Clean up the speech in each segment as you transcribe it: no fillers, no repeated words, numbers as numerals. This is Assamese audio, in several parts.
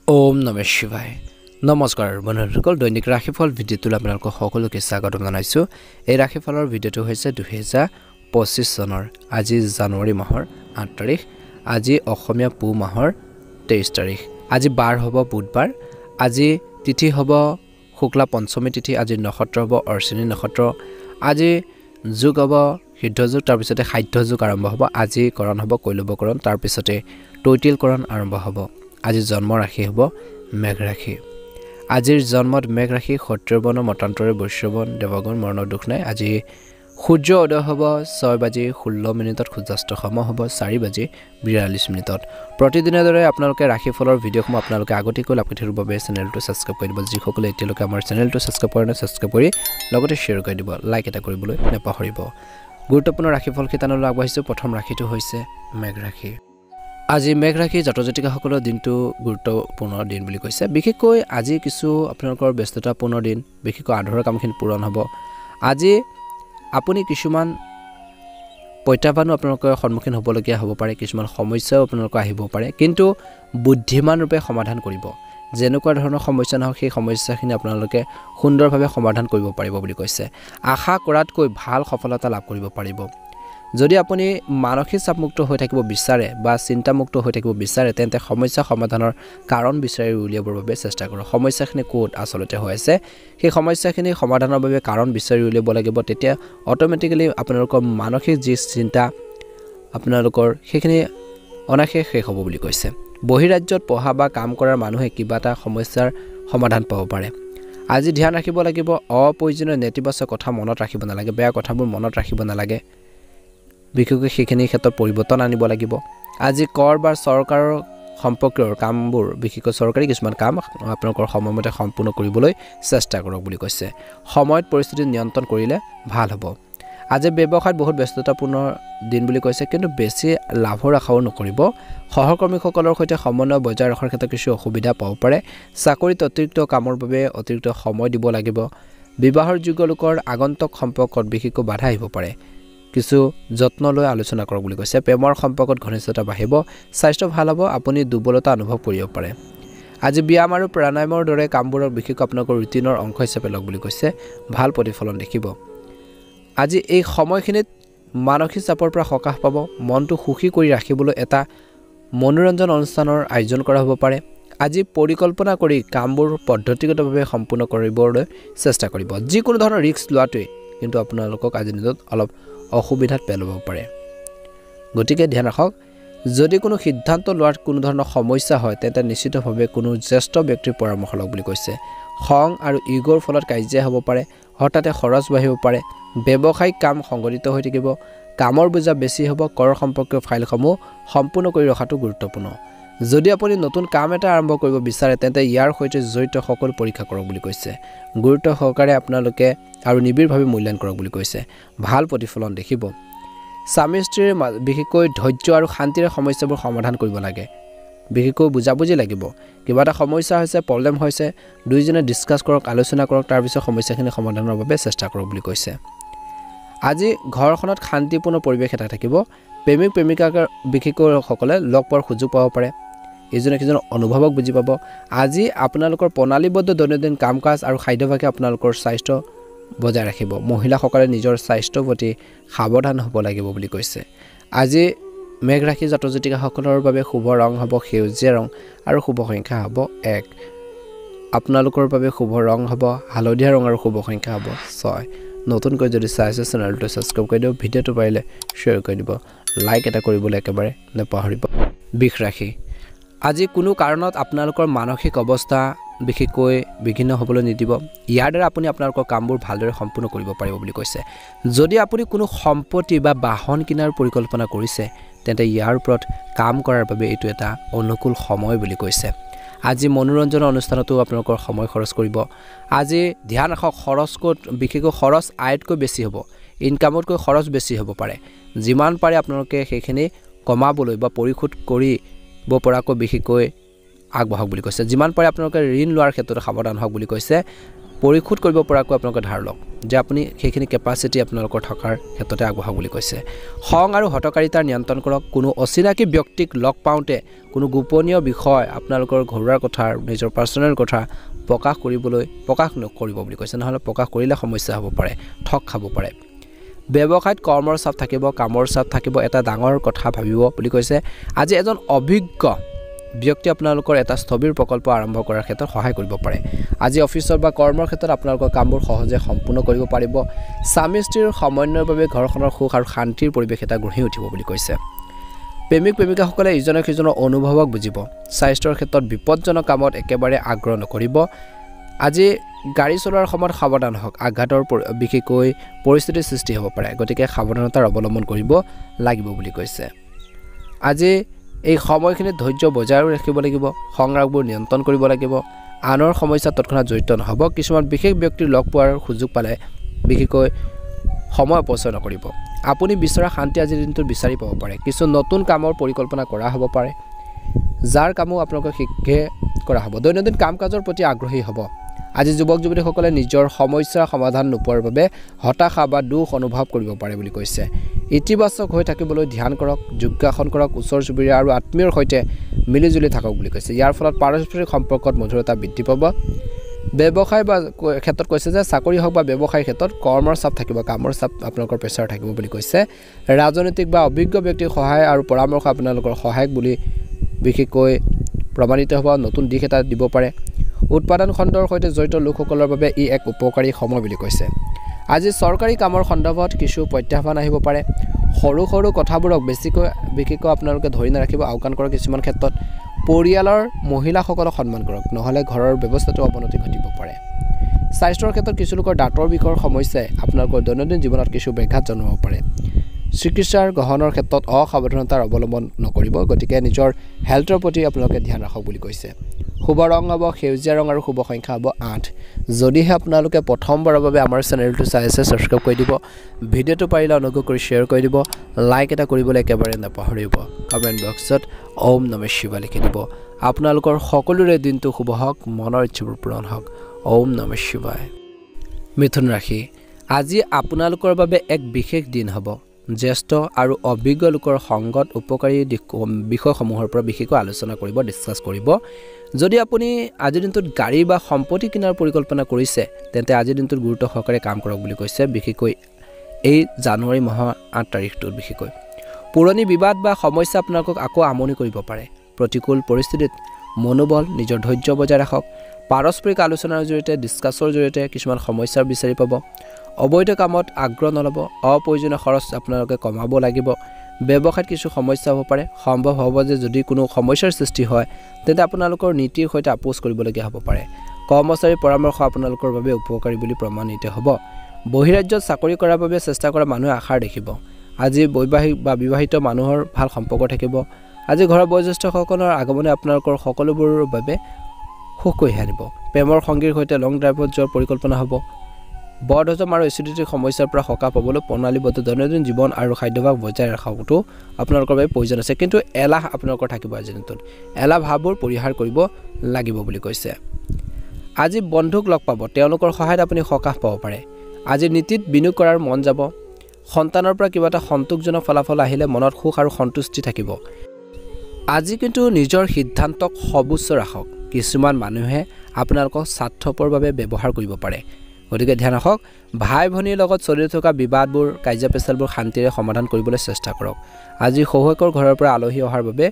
ওম নমঃ শিৱায় নমস্কাৰ বন্ধুসকল দৈনিক ৰাশিফল ভিডিঅ'টোত আপোনালোকক সকলোকে স্বাগতম জনাইছো এই ৰাশিফলৰ ভিডিঅ'টো হৈছে 2025 চনৰ আজি জানুৱাৰী মাহৰ 8 তাৰিখ আজি অসমীয়া পুহ মাহৰ 23 তাৰিখ আজি বাৰ হ'ব বুধবাৰ আজি তিথি হ'ব শুক্লা পঞ্চমী তিথি আজি নক্ষত্ৰ হ'ব অৰ্চিনী নক্ষত্ৰ আজি যোগ হ'ব সিদ্ধ যোগ তাৰ পিছতে খাদ্য যোগ আৰম্ভ হ'ব আজি কৰণ হ'ব কৈলৱকৰণ তাৰ পিছতে তৈতিলকৰণ আৰম্ভ হ'ব আজি জন্ম ৰাশি হ'ব মেঘ ৰাশি আজিৰ জন্মত মেঘ ৰাশি ক্ষত্ৰিয়বৰ্ণ মতান্তৰে বৈশ্যবৰ্ণ দেৱগণ মৰণ দুখ নাই আজি সূৰ্য উদয় হ'ব 6:16 সূৰ্যাস্ত সময় হ'ব 4:42 মিনিটত প্ৰতিদিনৰ দৰে আপোনালোকে ৰাশিফলৰ ভিডিঅ'সমূহ আপোনালোকে আগতীয়াকৈ লাভ কৰি থাকিবৰ বাবে চেনেলটো ছাবস্ক্ৰাইব কৰি দিব যিসকলে এতিয়ালৈকে আমাৰ চেনেলটো ছাবস্ক্ৰাইব কৰা নাই ছাবস্ক্ৰাইব কৰি লগতে শ্বেয়াৰ কৰি দিব লাইক এটা কৰিবলৈ নাপাহৰিব গুৰুত্বপূৰ্ণ ৰাশিফল কেইটালৈ আগবাঢ়িছোঁ প্ৰথম ৰাশিটো হৈছে মেঘ ৰাশি আজি মেঘ ৰাশি জাতক-জাতিকাসকলৰ দিনটো গুৰুত্বপূৰ্ণ দিন বুলি কৈছে বিশেষকৈ আজি কিছু আপোনালোকৰ ব্যস্ততাপূৰ্ণ দিন বিশেষকৈ আধৰুৱা কামখিনি পূৰণ হ'ব আজি আপুনি কিছুমান প্ৰত্যাহ্বানো আপোনালোকৰ সন্মুখীন হ'বলগীয়া হ'ব পাৰে কিছুমান সমস্যাও আপোনালোকৰ আহিব পাৰে কিন্তু বুদ্ধিমান ৰূপে সমাধান কৰিব যেনেকুৱা ধৰণৰ সমস্যা নহওক সেই সমস্যাখিনি আপোনালোকে সুন্দৰভাৱে সমাধান কৰিব পাৰিব বুলি কৈছে আশা কৰাতকৈ ভাল সফলতা লাভ কৰিব পাৰিব যদি আপুনি মানসিক চাপমুক্ত হৈ থাকিব বিচাৰে বা চিন্তামুক্ত হৈ থাকিব বিচাৰে তেন্তে সমস্যা সমাধানৰ কাৰণ বিচাৰি উলিয়াবৰ বাবে চেষ্টা কৰক সমস্যাখিনি ক'ত আচলতে হৈ আছে সেই সমস্যাখিনি সমাধানৰ বাবে কাৰণ বিচাৰি উলিয়াব লাগিব তেতিয়া অটোমেটিক্যালি আপোনালোকৰ মানসিক যি চিন্তা আপোনালোকৰ সেইখিনি অনাশে শেষ হ'ব বুলি কৈছে বহিৰাজ্যত পঢ়া বা কাম কৰাৰ মানুহে কিবা এটা সমস্যাৰ সমাধান পাব পাৰে আজি ধ্যান ৰাখিব লাগিব অপ্ৰয়োজনীয় নেতিবাচক কথা মনত ৰাখিব নালাগে বেয়া কথাবোৰ মনত ৰাখিব নালাগে বিশেষকৈ সেইখিনি ক্ষেত্ৰত পৰিৱৰ্তন আনিব লাগিব আজি কৰ বা চৰকাৰৰ সম্পৰ্কীয় কামবোৰ বিশেষকৈ চৰকাৰী কিছুমান কাম আপোনালোকৰ সময়মতে সম্পূৰ্ণ কৰিবলৈ চেষ্টা কৰক বুলি কৈছে সময়ত পৰিস্থিতি নিয়ন্ত্ৰণ কৰিলে ভাল হ'ব আজি ব্যৱসায়ত বহুত ব্যস্ততাপূৰ্ণ দিন বুলি কৈছে কিন্তু বেছি লাভৰ আশাও নকৰিব সহকৰ্মীসকলৰ সৈতে সমন্বয় বজাই ৰখাৰ ক্ষেত্ৰত কিছু অসুবিধা পাব পাৰে চাকৰিত অতিৰিক্ত কামৰ বাবে অতিৰিক্ত সময় দিব লাগিব বিবাহৰ যোগ্য লোকৰ আগন্তুক সম্পৰ্কত বিশেষকৈ বাধা আহিব পাৰে কিছু যত্ন লৈ আলোচনা কৰক বুলি কৈছে প্ৰেমৰ সম্পৰ্কত ঘনিষ্ঠতা বাঢ়িব স্বাস্থ্য ভাল হ'ব আপুনি দুৰ্বলতা অনুভৱ কৰিব পাৰে আজি ব্যায়াম আৰু প্ৰাণায়ামৰ দৰে কামবোৰক বিশেষকৈ আপোনালোকৰ ৰুটিনৰ অংশ হিচাপে লওক বুলি কৈছে ভাল প্ৰতিফলন দেখিব আজি এই সময়খিনিত মানসিক চাপৰ পৰা সকাহ পাব মনটো সুখী কৰি ৰাখিবলৈ এটা মনোৰঞ্জন অনুষ্ঠানৰ আয়োজন কৰা হ'ব পাৰে আজি পৰিকল্পনা কৰি কামবোৰ পদ্ধতিগতভাৱে সম্পূৰ্ণ কৰিবলৈ চেষ্টা কৰিব যিকোনো ধৰণৰ ৰিস্ক লোৱাটোৱে কিন্তু আপোনালোকক আজি দিনত অলপ অসুবিধাত পেলাব পাৰে গতিকে ধ্যান ৰাখক যদি কোনো সিদ্ধান্ত লোৱাৰ কোনো ধৰণৰ সমস্যা হয় তেন্তে নিশ্চিতভাৱে কোনো জ্যেষ্ঠ ব্যক্তিৰ পৰামৰ্শ লওক বুলি কৈছে খং আৰু ইগোৰ ফলত কাজিয়া হ'ব পাৰে হঠাতে খৰচ বাঢ়িব পাৰে ব্যৱসায়িক কাম সংগঠিত হৈ থাকিব কামৰ বোজা বেছি হ'ব কৰ সম্পৰ্কীয় ফাইলসমূহ সম্পূৰ্ণ কৰি ৰখাটো গুৰুত্বপূৰ্ণ যদি আপুনি নতুন কাম এটা আৰম্ভ কৰিব বিচাৰে তেন্তে ইয়াৰ সৈতে জড়িত সকলো পৰীক্ষা কৰক বুলি কৈছে গুৰুত্ব সহকাৰে আপোনালোকে আৰু নিবিড়ভাৱে মূল্যায়ন কৰক বুলি কৈছে ভাল প্ৰতিফলন দেখিব স্বামী স্ত্ৰীৰ বিশেষকৈ ধৈৰ্য আৰু শান্তিৰে সমস্যাবোৰ সমাধান কৰিব লাগে বিশেষকৈ বুজাবুজি লাগিব কিবা এটা সমস্যা হৈছে প্ৰব্লেম হৈছে দুইজনে ডিছকাছ কৰক আলোচনা কৰক তাৰপিছত সমস্যাখিনি সমাধানৰ বাবে চেষ্টা কৰক বুলি কৈছে আজি ঘৰখনত শান্তিপূৰ্ণ পৰিৱেশ এটা থাকিব প্ৰেমিক প্ৰেমিকাক বিশেষকৈ সকলে লগ পোৱাৰ সুযোগ পাব পাৰে ইজনে সিজনৰ অনুভৱক বুজি পাব আজি আপোনালোকৰ প্ৰণালীবদ্ধ দৈনন্দিন কাম কাজ আৰু খাদ্যভাগে আপোনালোকৰ স্বাস্থ্য বজাই ৰাখিব মহিলাসকলে নিজৰ স্বাস্থ্যৰ প্ৰতি সাৱধান হ'ব লাগিব বুলি কৈছে আজি মেঘ ৰাশি জাতক-জাতিকাসকলৰ বাবে শুভ ৰং হ'ব সেউজীয়া ৰং আৰু শুভ সংখ্যা হ'ব 1 আপোনালোকৰ বাবে শুভ ৰং হ'ব হালধীয়া ৰং আৰু শুভ সংখ্যা হ'ব 6 নতুনকৈ যদি চাইছে চেনেলটো ছাবস্ক্ৰাইব কৰি দিয়ক ভিডিঅ'টো পাৰিলে শ্বেয়াৰ কৰি দিব লাইক এটা কৰিবলৈ একেবাৰে নাপাহৰিব বৃষ ৰাশি আজি কোনো কাৰণত আপোনালোকৰ মানসিক অৱস্থা বিশেষকৈ বিঘ্ন হ'বলৈ নিদিব ইয়াৰ দ্বাৰা আপুনি আপোনালোকৰ কামবোৰ ভালদৰে সম্পূৰ্ণ কৰিব পাৰিব বুলি কৈছে যদি আপুনি কোনো সম্পত্তি বা বাহন কিনাৰ পৰিকল্পনা কৰিছে তেন্তে ইয়াৰ ওপৰত কাম কৰাৰ বাবে এইটো এটা অনুকূল সময় বুলি কৈছে আজি মনোৰঞ্জনৰ অনুষ্ঠানতো আপোনালোকৰ সময় খৰচ কৰিব আজি ধ্যান ৰাখক খৰচকৈ বিশেষকৈ খৰচ আয়তকৈ বেছি হ'ব ইনকামতকৈ খৰচ বেছি হ'ব পাৰে যিমান পাৰে আপোনালোকে সেইখিনি কমাবলৈ বা পৰিশোধ কৰিব পৰাকৈ বিশেষকৈ আগবঢ়াওক বুলি কৈছে যিমান পাৰে আপোনালোকে ঋণ লোৱাৰ ক্ষেত্ৰত সাৱধান হওক বুলি কৈছে পৰিশোধ কৰিব পৰাকৈ আপোনালোকে ধাৰ লওক যে আপুনি সেইখিনি কেপাচিটি আপোনালোকৰ থকাৰ ক্ষেত্ৰতে আগবঢ়াওক বুলি কৈছে খং আৰু হটকাৰিতাৰ নিয়ন্ত্ৰণ কৰক কোনো অচিনাকি ব্যক্তিক লগ পাওঁতে কোনো গোপনীয় বিষয় আপোনালোকৰ ঘৰুৱাৰ কথা নিজৰ পাৰ্চনেল কথা প্ৰকাশ নকৰিব বুলি কৈছে নহলে প্ৰকাশ কৰিলে সমস্যা হ'ব পাৰে ঠক খাব পাৰে ব্যৱসায়ত কৰ্মৰ চাপ থাকিব কামৰ চাপ থাকিব এটা ডাঙৰ কথা ভাবিব বুলি কৈছে আজি এজন অভিজ্ঞ ব্যক্তি আপোনালোকৰ এটা স্থবিৰ প্ৰকল্প আৰম্ভ কৰাৰ ক্ষেত্ৰত সহায় কৰিব পাৰে আজি অফিচৰ বা কৰ্মৰ ক্ষেত্ৰত আপোনালোকৰ কামবোৰ সহজে সম্পূৰ্ণ কৰিব পাৰিব স্বামী স্ত্ৰীৰ সমন্বয়ৰ বাবে ঘৰখনৰ সুখ আৰু শান্তিৰ পৰিৱেশ এটা গঢ়ি উঠিব বুলি কৈছে প্ৰেমিক প্ৰেমিকাসকলে ইজনে সিজনৰ অনুভৱক বুজিব স্বাস্থ্যৰ ক্ষেত্ৰত বিপদজনক কামত একেবাৰে আগ্ৰহ নকৰিব আজি গাড়ী চলোৱাৰ সময়ত সাৱধান হওক আঘাতৰ বিশেষকৈ পৰিস্থিতিৰ সৃষ্টি হ'ব পাৰে গতিকে সাৱধানতাৰ অৱলম্বন কৰিব লাগিব বুলি কৈছে আজি এই সময়খিনিত ধৈৰ্য বজাই ৰাখিব লাগিব সংগ্ৰামবোৰ নিয়ন্ত্ৰণ কৰিব লাগিব আনৰ সমস্যা তৎক্ষণাত জড়িত নহ'ব কিছুমান বিশেষ ব্যক্তিৰ লগ পোৱাৰ সুযোগ পালে বিশেষকৈ সময় অপচয় নকৰিব আপুনি বিচৰা শান্তি আজিৰ দিনটোত বিচাৰি পাব পাৰে কিছু নতুন কামৰ পৰিকল্পনা কৰা হ'ব পাৰে যাৰ কামো আপোনালোকে শীঘ্ৰে কৰা হ'ব দৈনন্দিন কাম কাজৰ প্ৰতি আগ্ৰহী হ'ব আজি যুৱক যুৱতীসকলে নিজৰ সমস্যাৰ সমাধান নোপোৱাৰ বাবে হতাশা বা দুখ অনুভৱ কৰিব পাৰে বুলি কৈছে ইতিবাচক হৈ থাকিবলৈ ধ্যান কৰক যোগাসন কৰক ওচৰ চুবুৰীয়া আৰু আত্মীয়ৰ সৈতে মিলিজুলি থাকক বুলি কৈছে ইয়াৰ ফলত পাৰস্পৰিক সম্পৰ্কত মধুৰতা বৃদ্ধি পাব ব্যৱসায় বা ক্ষেত্ৰত কৈছে যে চাকৰি হওক বা ব্যৱসায়ৰ ক্ষেত্ৰত কৰ্মৰ চাপ থাকিব কামৰ চাপ আপোনালোকৰ প্ৰেছাৰ থাকিব বুলি কৈছে ৰাজনৈতিক বা অভিজ্ঞ ব্যক্তিৰ সহায় আৰু পৰামৰ্শ আপোনালোকৰ সহায়ক বুলি বিশেষকৈ প্ৰমাণিত হ'ব নতুন দিশ এটা দিব পাৰে উৎপাদন খণ্ডৰ সৈতে জড়িত লোকসকলৰ বাবে ই এক উপকাৰী সময় বুলি কৈছে আজি চৰকাৰী কামৰ সন্দৰ্ভত কিছু প্ৰত্যাহ্বান আহিব পাৰে সৰু সৰু কথাবোৰক বিশেষকৈ আপোনালোকে ধৰি নাৰাখিব আওকাণ কৰক কিছুমান ক্ষেত্ৰত পৰিয়ালৰ মহিলাসকলক সন্মান কৰক নহলে ঘৰৰ ব্যৱস্থাটো অৱনতি ঘটিব পাৰে স্বাস্থ্যৰ ক্ষেত্ৰত কিছু লোকৰ দাঁতৰ বিষৰ সমস্যাই আপোনালোকৰ দৈনন্দিন জীৱনত কিছু ব্যাঘাত জন্মাব পাৰে চিকিৎসাৰ গ্ৰহণৰ ক্ষেত্ৰত অসাৱধানতাৰ অৱলম্বন নকৰিব গতিকে নিজৰ হেল্থৰ প্ৰতি আপোনালোকে ধ্যান ৰাখক বুলি কৈছে শুভ ৰং হ'ব সেউজীয়া ৰং আৰু শুভ সংখ্যা হ'ব 8 যদিহে আপোনালোকে প্ৰথমবাৰৰ বাবে আমাৰ চেনেলটো চাই আছে সাবস্ক্ৰাইব কৰি দিব ভিডিঅ'টো পাৰিলে অনুগ্ৰহ কৰি শ্বেয়াৰ কৰি দিব লাইক এটা কৰিবলৈ একেবাৰে নাপাহৰিব কমেন্ট বক্সত ওম নমঃ শিৱায় লিখি দিব আপোনালোকৰ সকলোৰে দিনটো শুভ হওক মনৰ ইচ্ছাবোৰ পূৰণ হওক ওম নমঃ শিৱায় মিথুন ৰাশি আজি আপোনালোকৰ বাবে এক বিশেষ দিন হ'ব জ্যেষ্ঠ আৰু অভিজ্ঞ লোকৰ সংগত উপকাৰী বিষয়সমূহৰ পৰা বিশেষকৈ আলোচনা কৰিব ডিসকাস কৰিব যদি আপুনি আজিৰ দিনটোত গাড়ী বা সম্পত্তি কিনাৰ পৰিকল্পনা কৰিছে তেন্তে আজিৰ দিনটোত গুৰুত্ব সহকাৰে কাম কৰক বুলি কৈছে বিশেষকৈ এই জানুৱাৰী মাহৰ 8 তাৰিখটোত বিশেষকৈ পুৰণি বিবাদ বা সমস্যা আপোনালোকক আকৌ আমনি কৰিব পাৰে প্ৰতিকূল পৰিস্থিতিত মনোবল নিজৰ ধৈৰ্য বজাই ৰাখক পাৰস্পৰিক আলোচনাৰ জৰিয়তে ডিসকাছৰ জৰিয়তে কিছুমান সমস্যা বিচাৰি পাব অবৈধ কামত আগ্ৰহ নলব অপ্ৰয়োজনীয় খৰচ আপোনালোকে কমাব লাগিব ব্যৱসায়ত কিছু সমস্যা হ'ব পাৰে সম্ভৱ হ'ব যে যদি কোনো সমস্যাৰ সৃষ্টি হয় তেন্তে আপোনালোকৰ নীতিৰ সৈতে আপোচ কৰিবলগীয়া হ'ব পাৰে কৰ্মচাৰীৰ পৰামৰ্শ আপোনালোকৰ বাবে উপকাৰী বুলি প্ৰমাণিত হ'ব বহিৰাজ্যত চাকৰি কৰাৰ বাবে চেষ্টা কৰা মানুহে আশাৰ দেখিব আজি বৈবাহিক বা বিবাহিত মানুহৰ ভাল সম্পৰ্ক থাকিব আজি ঘৰৰ বয়োজ্যেষ্ঠসকলৰ আগমনে আপোনালোকৰ সকলোবোৰৰ বাবে সুখ কঢ়িয়াই আনিব প্ৰেমৰ সংগীৰ সৈতে লং ড্ৰাইভত যোৱাৰ পৰিকল্পনা হ'ব বদহজম আৰু এচিডিটিৰ সমস্যাৰ পৰা সকাহ পাবলৈ প্ৰণালীবদ্ধ দৈনন্দিন জীৱন আৰু খাদ্যাভ্যাস বজাই ৰখাটো আপোনালোকৰ বাবে প্ৰয়োজন আছে কিন্তু এলাহ আপোনালোকৰ থাকিব আজিৰ দিনটোত এলাহ ভাৱবোৰ পৰিহাৰ কৰিব লাগিব বুলি কৈছে আজি বন্ধুক লগ পাব তেওঁলোকৰ সহায়ত আপুনি সকাহ পাব পাৰে আজি নীতিত বিনিয়োগ কৰাৰ মন যাব সন্তানৰ পৰা কিবা এটা সন্তোষজনক ফলাফল আহিলে মনত সুখ আৰু সন্তুষ্টি থাকিব আজি কিন্তু নিজৰ সিদ্ধান্তক সৰ্বোচ্চ ৰাখক কিছুমান মানুহে আপোনালোকক স্বাৰ্থপৰ বাবে ব্যৱহাৰ কৰিব পাৰে গতিকে ধ্যান ৰাখক ভাই ভনীৰ লগত চলি থকা বিবাদবোৰ কাজিয়া পেচালবোৰ শান্তিৰে সমাধান কৰিবলৈ চেষ্টা কৰক আজি শহুৱেকৰ ঘৰৰ পৰা আলহী অহাৰ বাবে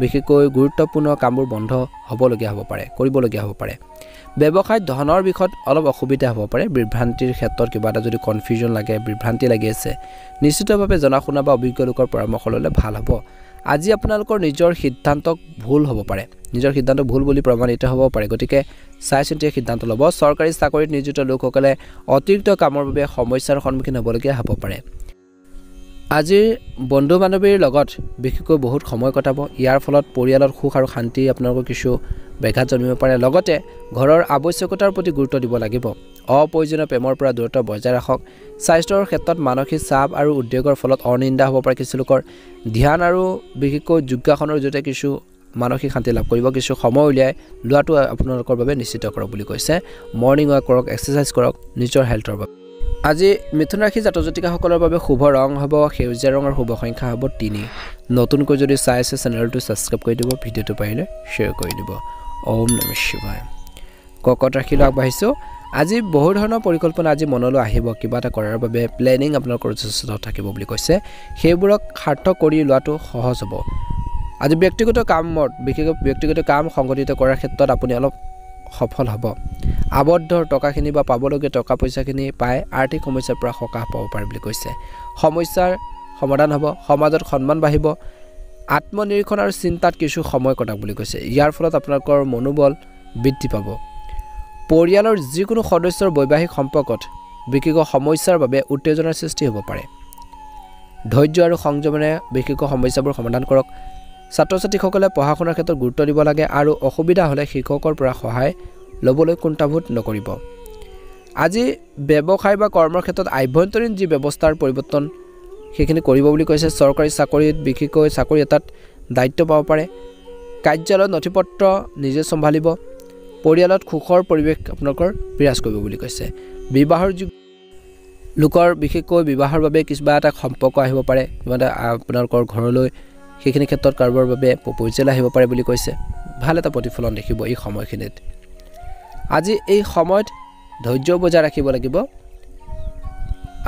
বিশেষকৈ গুৰুত্বপূৰ্ণ কামবোৰ বন্ধ হ'বলগীয়া হ'ব পাৰে কৰিবলগীয়া হ'ব পাৰে ব্যৱসায়ত ধনৰ বিষয়ত অলপ অসুবিধা হ'ব পাৰে বিভ্ৰান্তিৰ ক্ষেত্ৰত কিবা এটা যদি কনফিউজন লাগে বিভ্ৰান্তি লাগি আছে নিশ্চিতভাৱে জনাশুনা বা অভিজ্ঞ লোকৰ পৰামৰ্শ ল'লে ভাল হ'ব আজি আপোনালোকৰ নিজৰ সিদ্ধান্তক ভুল হ'ব পাৰে নিজৰ সিদ্ধান্ত ভুল বুলি প্ৰমাণিত হ'ব পাৰে গতিকে চাই চিন্তি সিদ্ধান্ত ল'ব চৰকাৰী চাকৰিত নিয়োজিত লোকসকলে অতিৰিক্ত কামৰ বাবে সমস্যাৰ সন্মুখীন হ'বলগীয়া হ'ব পাৰে আজি বন্ধু বান্ধৱীৰ লগত বিশেষকৈ বহুত সময় কটাব ইয়াৰ ফলত পৰিয়ালৰ সুখ আৰু শান্তি আপোনালোকৰ কিছু ব্যাঘাত জন্মিব পাৰে লগতে ঘৰৰ আৱশ্যকতাৰ প্ৰতি গুৰুত্ব দিব লাগিব অপ্ৰয়োজনীয় প্ৰেমৰ পৰা দূৰত্ব বজাই ৰাখক স্বাস্থ্যৰ ক্ষেত্ৰত মানসিক চাপ আৰু উদ্বেগৰ ফলত অনিন্দা হ'ব পাৰে কিছু লোকৰ ধ্যান আৰু বিশেষকৈ যোগাসনৰ জৰিয়তে কিছু মানসিক শান্তি লাভ কৰিব কিছু সময় উলিয়াই লোৱাটো আপোনালোকৰ বাবে নিশ্চিত কৰক বুলি কৈছে মৰ্নিং ৱাক কৰক এক্সাৰসাইজ কৰক নিজৰ হেলথৰ বাবে আজি মিথুন ৰাশি জাতক জাতিকাসকলৰ বাবে শুভ ৰং হ'ব সেউজীয়া ৰঙৰ শুভ সংখ্যা হ'ব 3 নতুনকৈ যদি চাই আছে চেনেলটো সাবস্ক্ৰাইব কৰি দিব ভিডিওটো পাৰিলে শেয়াৰ কৰি দিব ওম নমঃ শিৱায় ককট ৰাশিলৈ আগবাঢ়িছো আজি বহু ধৰণৰ পৰিকল্পনা আজি মনলৈ আহিব কিবা এটা কৰাৰ বাবে প্লেনিং আপোনালোকৰ যথেষ্ট থাকিব বুলি কৈছে সেইবোৰক সাৰ্থক কৰি লোৱাটো সহজ হ'ব আজি ব্যক্তিগত কামত বিশেষকৈ ব্যক্তিগত কাম সংগঠিত কৰাৰ ক্ষেত্ৰত আপুনি অলপ সফল হ'ব আবদ্ধ টকাখিনি বা পাবলগীয়া টকা পইচাখিনি পাই আৰ্থিক সমস্যাৰ পৰা সকাহ পাব পাৰে বুলি কৈছে সমস্যাৰ সমাধান হ'ব সমাজত সন্মান বাঢ়িব আত্মনিৰীক্ষণ আৰু চিন্তাত কিছু সময় কটাক বুলি কৈছে ইয়াৰ ফলত আপোনালোকৰ মনোবল বৃদ্ধি পাব পৰিয়ালৰ যিকোনো সদস্যৰ বৈবাহিক সম্পৰ্কত বিশেষকৈ সমস্যাৰ বাবে উত্তেজনাৰ সৃষ্টি হ'ব পাৰে ধৈৰ্য আৰু সংযমেৰে বিশেষকৈ সমস্যাবোৰ সমাধান কৰক ছাত্ৰ ছাত্ৰীসকলে পঢ়া শুনাৰ ক্ষেত্ৰত গুৰুত্ব দিব লাগে আৰু অসুবিধা হ'লে শিক্ষকৰ পৰা সহায় ল'বলৈ কুণ্ঠাবোধ নকৰিব আজি ব্যৱসায় বা কৰ্মৰ ক্ষেত্ৰত আভ্যন্তৰীণ যি ব্যৱস্থাৰ পৰিৱৰ্তন সেইখিনি কৰিব বুলি কৈছে চৰকাৰী চাকৰিত বিশেষকৈ চাকৰি এটাত দায়িত্ব পাব পাৰে কাৰ্যালয়ত নথিপত্ৰ নিজে চম্ভালিব পৰিয়ালত সুখৰ পৰিৱেশ আপোনালোকৰ বিৰাজ কৰিব বুলি কৈছে বিবাহৰ লোকৰ বিশেষকৈ বিবাহৰ বাবে কিবা এটা সম্পৰ্ক আহিব পাৰে কিবা এটা আপোনালোকৰ ঘৰলৈ সেইখিনি ক্ষেত্ৰত কাৰোবাৰ বাবে প্ৰপ'জেল আহিব পাৰে বুলি কৈছে ভাল এটা প্ৰতিফলন দেখিব এই সময়খিনিত আজি এই সময়ত ধৈৰ্য বজাই ৰাখিব লাগিব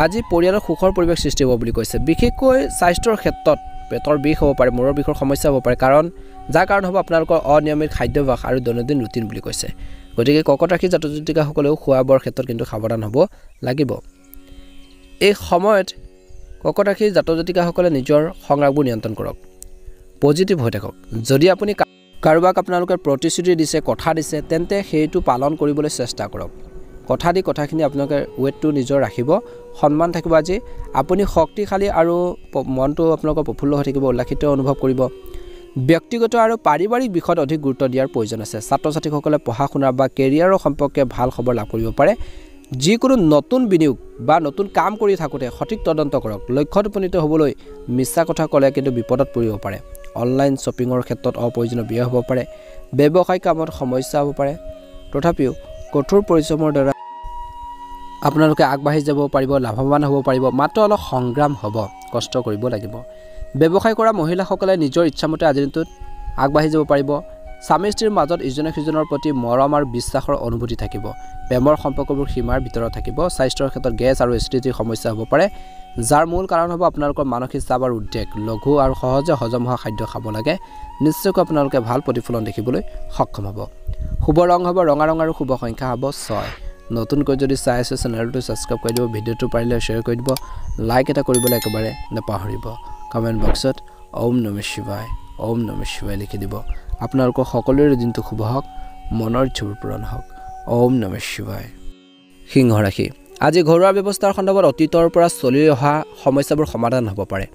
আজি পৰিয়ালৰ সুখৰ পৰিৱেশ সৃষ্টি হ'ব বুলি কৈছে বিশেষকৈ স্বাস্থ্যৰ ক্ষেত্ৰত পেটৰ বিষ হ'ব পাৰে মূৰৰ বিষৰ সমস্যা হ'ব পাৰে কাৰণ যাৰ কাৰণ হ'ব আপোনালোকৰ অনিয়মিত খাদ্যাভ্যাস আৰু দৈনন্দিন ৰুটিন বুলি কৈছে গতিকে ককট ৰাশি জাতক জাতিকাসকলেও খোৱা বোৱাৰ ক্ষেত্ৰত কিন্তু সাৱধান হ'ব লাগিব এই সময়ত ককট ৰাশি জাতক জাতিকাসকলে নিজৰ সংৰাগবোৰ নিয়ন্ত্ৰণ কৰক পজিটিভ হৈ থাকক যদি আপুনি কাৰোবাক আপোনালোকে প্ৰতিশ্ৰুতি দিছে কথা দিছে তেন্তে সেইটো পালন কৰিবলৈ চেষ্টা কৰক কথা দি কথাখিনি আপোনালোকে ৱেটটো নিজৰ ৰাখিব সন্মান থাকিব আজি আপুনি শক্তিশালী আৰু মনটো আপোনালোকৰ প্ৰফুল্ল হৈ থাকিব উল্লাসিত অনুভৱ কৰিব ব্যক্তিগত আৰু পাৰিবাৰিক বিষয়ত অধিক গুৰুত্ব দিয়াৰ প্ৰয়োজন আছে ছাত্ৰ ছাত্ৰীসকলে পঢ়া শুনা বা কেৰিয়াৰৰ সম্পৰ্কে ভাল খবৰ লাভ কৰিব পাৰে যিকোনো নতুন বিনিয়োগ বা নতুন কাম কৰি থাকোঁতে সঠিক তদন্ত কৰক লক্ষ্যত উপনীত হ'বলৈ মিছা কথা ক'লে কিন্তু বিপদত পৰিব পাৰে অনলাইন শ্বপিঙৰ ক্ষেত্ৰত অপ্ৰয়োজনীয় ব্যয় হ'ব পাৰে ব্যৱসায়িক কামত সমস্যা হ'ব পাৰে তথাপিও কঠোৰ পৰিশ্ৰমৰ দ্বাৰা আপোনালোকে আগবাঢ়ি যাব পাৰিব লাভৱান হ'ব পাৰিব মাত্ৰ অলপ সংগ্ৰাম হ'ব কষ্ট কৰিব লাগিব ব্যৱসায় কৰা মহিলাসকলে নিজৰ ইচ্ছামতে আজিৰ দিনটোত আগবাঢ়ি যাব পাৰিব স্বামী স্ত্ৰীৰ মাজত ইজনে সিজনৰ প্ৰতি মৰম আৰু বিশ্বাসৰ অনুভূতি থাকিব প্ৰেমৰ সম্পৰ্কবোৰ সীমাৰ ভিতৰত থাকিব স্বাস্থ্যৰ ক্ষেত্ৰত গেছ আৰু এচিডিটিৰ সমস্যা হ'ব পাৰে যাৰ মূল কাৰণ হ'ব আপোনালোকৰ মানসিক চাপ আৰু উদ্বেগ লঘু আৰু সহজে হজম হোৱা খাদ্য খাব লাগে নিশ্চয়কৈ আপোনালোকে ভাল প্ৰতিফলন দেখিবলৈ সক্ষম হ'ব শুভ ৰং হ'ব ৰঙা ৰং আৰু শুভ সংখ্যা হ'ব 6 নতুনকৈ যদি চাই আছে চেনেলটো সাবস্ক্ৰাইব কৰি দিব ভিডিওটো পাৰিলে শ্বেয়াৰ কৰি দিব লাইক এটা কৰিবলৈ একেবাৰে নাপাহৰিব কমেণ্ট বক্সত ওম নমঃ শিৱায় লিখি দিব আপোনালোকৰ সকলোৰে দিনটো শুভ হওক মনৰ ইচ্ছাবোৰ পূৰণ হওক ওম নমঃ শিৱায় সিংহ ৰাশি আজি ঘৰুৱা ব্যৱস্থাৰ সন্দৰ্ভত অতীতৰ পৰা চলি অহা সমস্যাবোৰ সমাধান হ'ব পাৰে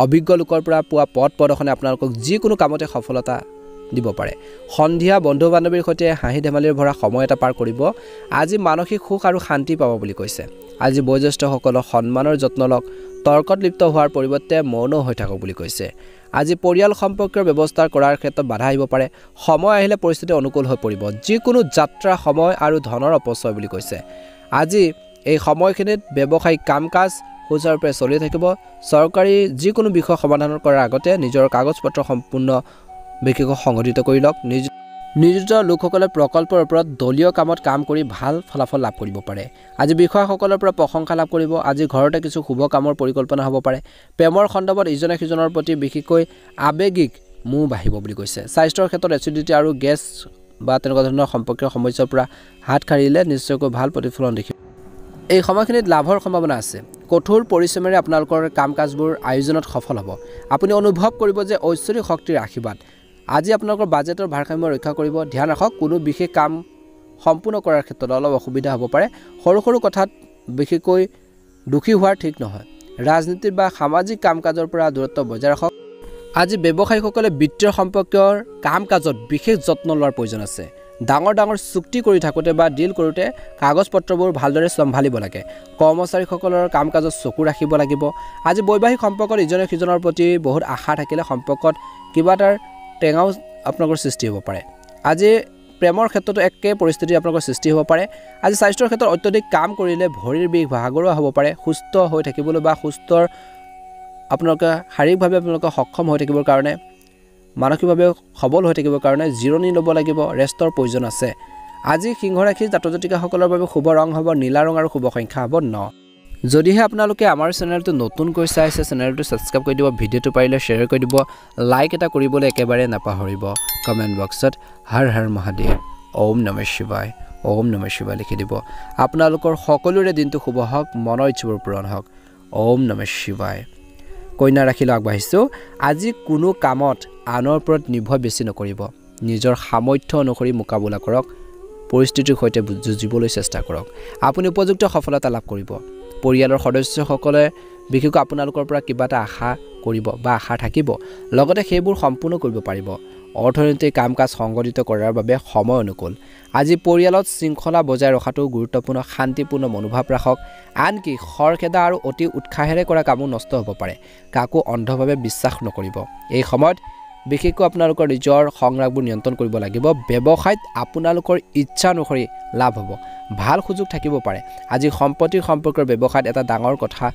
অভিজ্ঞ লোকৰ পৰা পোৱা পথ প্ৰদৰ্শনে আপোনালোকক যিকোনো কামতে সফলতা দিব পাৰে সন্ধিয়া বন্ধু বান্ধৱীৰ সৈতে হাঁহি ধেমালিৰ ভৰা সময় এটা পাৰ কৰিব আজি মানসিক সুখ আৰু শান্তি পাব বুলি কৈছে আজি বয়োজ্যেষ্ঠসকলক সন্মানৰ যত্ন লওক তৰ্কত লিপ্ত হোৱাৰ পৰিৱৰ্তে মৌন হৈ থাকক বুলি কৈছে আজি পৰিয়াল সম্পৰ্কীয় ব্যৱস্থা কৰাৰ ক্ষেত্ৰত বাধা আহিব পাৰে সময় আহিলে পৰিস্থিতি অনুকূল হৈ পৰিব যিকোনো যাত্ৰা সময় আৰু ধনৰ অপচয় বুলি কৈছে আজি এই সময়খিনিত ব্যৱসায়িক কাম কাজ সুচাৰুৰূপে চলি থাকিব চৰকাৰী যিকোনো বিষয় সমাধান কৰাৰ আগতে নিজৰ কাগজ পত্ৰ সম্পূৰ্ণ বিশেষকৈ সংগঠিত কৰি লওক নিয়োজিত লোকসকলে প্ৰকল্পৰ ওপৰত দলীয় কামত কাম কৰি ভাল ফলাফল লাভ কৰিব পাৰে আজি বিষয়াসকলৰ পৰা প্ৰশংসা লাভ কৰিব আজি ঘৰতে কিছু শুভ কামৰ পৰিকল্পনা হ'ব পাৰে প্ৰেমৰ সন্দৰ্ভত ইজনে সিজনৰ প্ৰতি বিশেষকৈ আৱেগিক মোহ বাঢ়িব বুলি কৈছে স্বাস্থ্যৰ ক্ষেত্ৰত এচিডিটি আৰু গেছ বা তেনেকুৱা ধৰণৰ সম্পৰ্কীয় সমস্যাৰ পৰা হাত সাৰিলে নিশ্চয়কৈ ভাল প্ৰতিফলন দেখিব এই সময়খিনিত লাভৰ সম্ভাৱনা আছে কঠোৰ পৰিশ্ৰমেৰে আপোনালোকৰ কাম কাজবোৰ আয়োজনত সফল হ'ব আপুনি অনুভৱ কৰিব যে ঐশ্বৰিক শক্তিৰ আশীৰ্বাদ আজি আপোনালোকৰ বাজেটৰ ভাৰসাম্য ৰক্ষা কৰিব ধ্যান ৰাখক কোনো বিশেষ কাম সম্পূৰ্ণ কৰাৰ ক্ষেত্ৰত অলপ অসুবিধা হ'ব পাৰে সৰু সৰু কথাত বিশেষকৈ দুখী হোৱাৰ ঠিক নহয় ৰাজনীতিৰ বা সামাজিক কাম কাজৰ পৰা দূৰত্ব বজাই ৰাখক আজি ব্যৱসায়ীসকলে বিত্তীয় সম্পৰ্কীয় কাম কাজত বিশেষ যত্ন লোৱাৰ প্ৰয়োজন আছে ডাঙৰ ডাঙৰ চুক্তি কৰি থাকোঁতে বা ডিল কৰোঁতে কাগজ পত্ৰবোৰ ভালদৰে চম্ভালিব লাগে কৰ্মচাৰীসকলৰ কাম কাজত চকু ৰাখিব লাগিব আজি বৈবাহিক সম্পৰ্কত ইজনে সিজনৰ প্ৰতি বহুত আশা থাকিলে সম্পৰ্কত কিবা এটাৰ টেঙাও আপোনালোকৰ সৃষ্টি হ'ব পাৰে আজি প্ৰেমৰ ক্ষেত্ৰতো একে পৰিস্থিতি আপোনালোকৰ সৃষ্টি হ'ব পাৰে আজি স্বাস্থ্যৰ ক্ষেত্ৰত অত্যধিক কাম কৰিলে ভৰিৰ বিষ ভাগৰুৱা হ'ব পাৰে সুস্থ হৈ থাকিবলৈ বা সুস্থৰ আপোনালোকে শাৰীৰিকভাৱে আপোনালোকে সক্ষম হৈ থাকিবৰ কাৰণে মানসিকভাৱে সবল হৈ থাকিবৰ কাৰণে জিৰণি ল'ব লাগিব ৰেষ্টৰ প্ৰয়োজন আছে আজি সিংহ ৰাশিৰ জাতক জাতিকাসকলৰ বাবে শুভ ৰং হ'ব নীলা ৰং আৰু শুভ সংখ্যা হ'ব 9 যদিহে আপোনালোকে আমাৰ চেনেলটো নতুনকৈ চাইছে চেনেলটো ছাবস্ক্ৰাইব কৰি দিব ভিডিঅ'টো পাৰিলে শ্বেয়াৰ কৰি দিব লাইক এটা কৰিবলৈ একেবাৰে নাপাহৰিব কমেণ্ট বক্সত হৰ হৰ মহাদেৱ ওম নমঃ শিৱায় লিখি দিব আপোনালোকৰ সকলোৰে দিনটো শুভ হওক মনৰ ইচ্ছাবোৰ পূৰণ হওক ওম নমঃ শিৱায় কন্যা ৰাশিলৈ আগবাঢ়িছোঁ আজি কোনো কামত আনৰ ওপৰত নিৰ্ভৰ বেছি নকৰিব নিজৰ সামৰ্থ্য অনুসৰি মোকাবিলা কৰক পৰিস্থিতিৰ সৈতে যুঁজিবলৈ চেষ্টা কৰক আপুনি উপযুক্ত সফলতা লাভ কৰিব পৰিয়ালৰ সদস্যসকলে বিশেষকৈ আপোনালোকৰ পৰা কিবা এটা আশা কৰিব বা আশা থাকিব লগতে সেইবোৰ সম্পূৰ্ণ কৰিব পাৰিব অৰ্থনৈতিক কাম-কাজ সংগঠিত কৰাৰ বাবে সময় অনুকূল আজি পৰিয়ালত শৃংখলা বজাই ৰখাটো গুৰুত্বপূৰ্ণ শান্তিপূৰ্ণ মনোভাৱ ৰাখক আনকি খৰখেদা আৰু অতি উৎসাহেৰে কৰা কামো নষ্ট হ'ব পাৰে কাকো অন্ধভাৱে বিশ্বাস নকৰিব এই সময়ত বিশেষকৈ আপোনালোকৰ নিজৰ সংগ্ৰামবোৰ নিয়ন্ত্ৰণ কৰিব লাগিব ব্যৱসায়ত আপোনালোকৰ ইচ্ছা অনুসৰি লাভ হ'ব ভাল সুযোগ থাকিব পাৰে আজি সম্পত্তিৰ সম্পৰ্কৰ ব্যৱসায়ত এটা ডাঙৰ কথা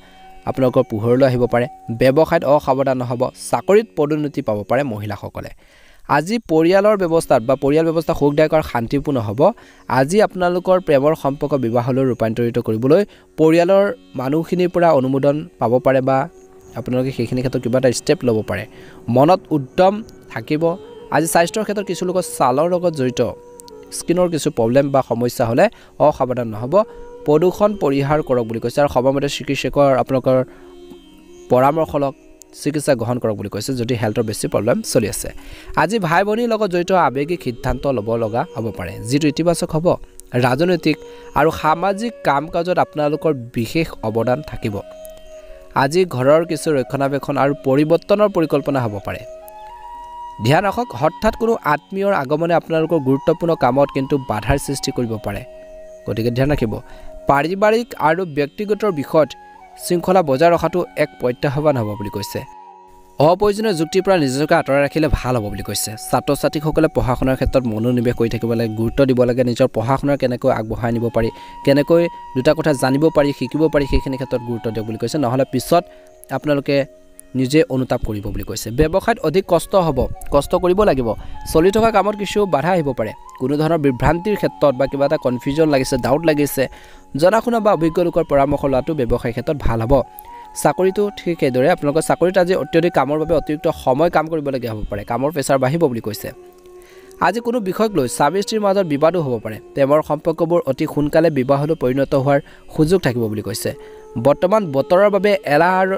আপোনালোকৰ পোহৰলৈ আহিব পাৰে ব্যৱসায়ত অসাৱধান নহ'ব চাকৰিত পদোন্নতি পাব পাৰে মহিলাসকলে আজি পৰিয়ালৰ ব্যৱস্থাত বা পৰিয়াল ব্যৱস্থা সুখদায়ক আৰু শান্তিপূৰ্ণ হ'ব আজি আপোনালোকৰ প্ৰেমৰ সম্পৰ্ক বিবাহলৈ ৰূপান্তৰিত কৰিবলৈ পৰিয়ালৰ মানুহখিনিৰ পৰা অনুমোদন পাব পাৰে বা আপোনালোকে সেইখিনি ক্ষেত্ৰত কিবা এটা ষ্টেপ ল'ব পাৰে মনত উদ্যম থাকিব আজি স্বাস্থ্যৰ ক্ষেত্ৰত কিছু লোকৰ ছালৰ লগত জড়িত স্কিনৰ কিছু প্ৰব্লেম বা সমস্যা হ'লে অসাৱধান নহ'ব প্ৰদূষণ পৰিহাৰ কৰক বুলি কৈছে আৰু সময়মতে চিকিৎসকৰ আপোনালোকৰ পৰামৰ্শ লওক চিকিৎসা গ্ৰহণ কৰক বুলি কৈছে যদি হেল্থৰ বেছি প্ৰব্লেম চলি আছে আজি ভাই ভনীৰ লগত জড়িত আৱেগিক সিদ্ধান্ত ল'ব লগা হ'ব পাৰে যিটো ইতিবাচক হ'ব ৰাজনৈতিক আৰু সামাজিক কাম কাজত আপোনালোকৰ বিশেষ অৱদান থাকিব আজি ঘৰৰ কিছু ৰক্ষণাবেক্ষণ আৰু পৰিৱৰ্তনৰ পৰিকল্পনা হ'ব পাৰে ধ্যান ৰাখক হঠাৎ কোনো আত্মীয়ৰ আগমনে আপোনালোকৰ গুৰুত্বপূৰ্ণ কামত কিন্তু বাধাৰ সৃষ্টি কৰিব পাৰে গতিকে ধ্যান ৰাখিব পাৰিবাৰিক আৰু ব্যক্তিগত বিষয়ত শৃংখলা বজাই ৰখাটো এক প্ৰত্যাহ্বান হ'ব বুলি কৈছে অপ্ৰয়োজনীয় যুক্তিৰ পৰা নিজকে আঁতৰাই ৰাখিলে ভাল হ'ব বুলি কৈছে ছাত্ৰ ছাত্ৰীসকলে পঢ়া শুনাৰ ক্ষেত্ৰত মনোনিৱেশ কৰি থাকিব লাগে গুৰুত্ব দিব লাগে নিজৰ পঢ়া শুনাৰ কেনেকৈ আগবঢ়াই নিব পাৰি কেনেকৈ দুটা কথা জানিব পাৰি শিকিব পাৰি সেইখিনি ক্ষেত্ৰত গুৰুত্ব দিয়ক বুলি কৈছে নহ'লে পিছত আপোনালোকে নিজে অনুতাপ কৰিব বুলি কৈছে ব্যৱসায়ত অধিক কষ্ট হ'ব কষ্ট কৰিব লাগিব চলি থকা কামত কিছু বাধা আহিব পাৰে কোনো ধৰণৰ বিভ্ৰান্তিৰ ক্ষেত্ৰত বা কিবা এটা কনফিউজন লাগিছে ডাউট লাগিছে জনা শুনা বা অভিজ্ঞ লোকৰ পৰামৰ্শ লোৱাটো ব্যৱসায়ৰ ক্ষেত্ৰত ভাল হ'ব চাকৰিটো ঠিক সেইদৰে আপোনালোকৰ চাকৰিত আজি অত্যধিক কামৰ বাবে অতিৰিক্ত সময় কাম কৰিবলগীয়া হ'ব পাৰে কামৰ প্ৰেছাৰ বাঢ়িব বুলি কৈছে আজি কোনো বিষয়ক লৈ স্বামী স্ত্ৰীৰ মাজত বিবাদো হ'ব পাৰে প্ৰেমৰ সম্পৰ্কবোৰ অতি সোনকালে বিবাহলৈ পৰিণত হোৱাৰ সুযোগ থাকিব বুলি কৈছে বৰ্তমান বতৰৰ বাবে এলাহ আৰু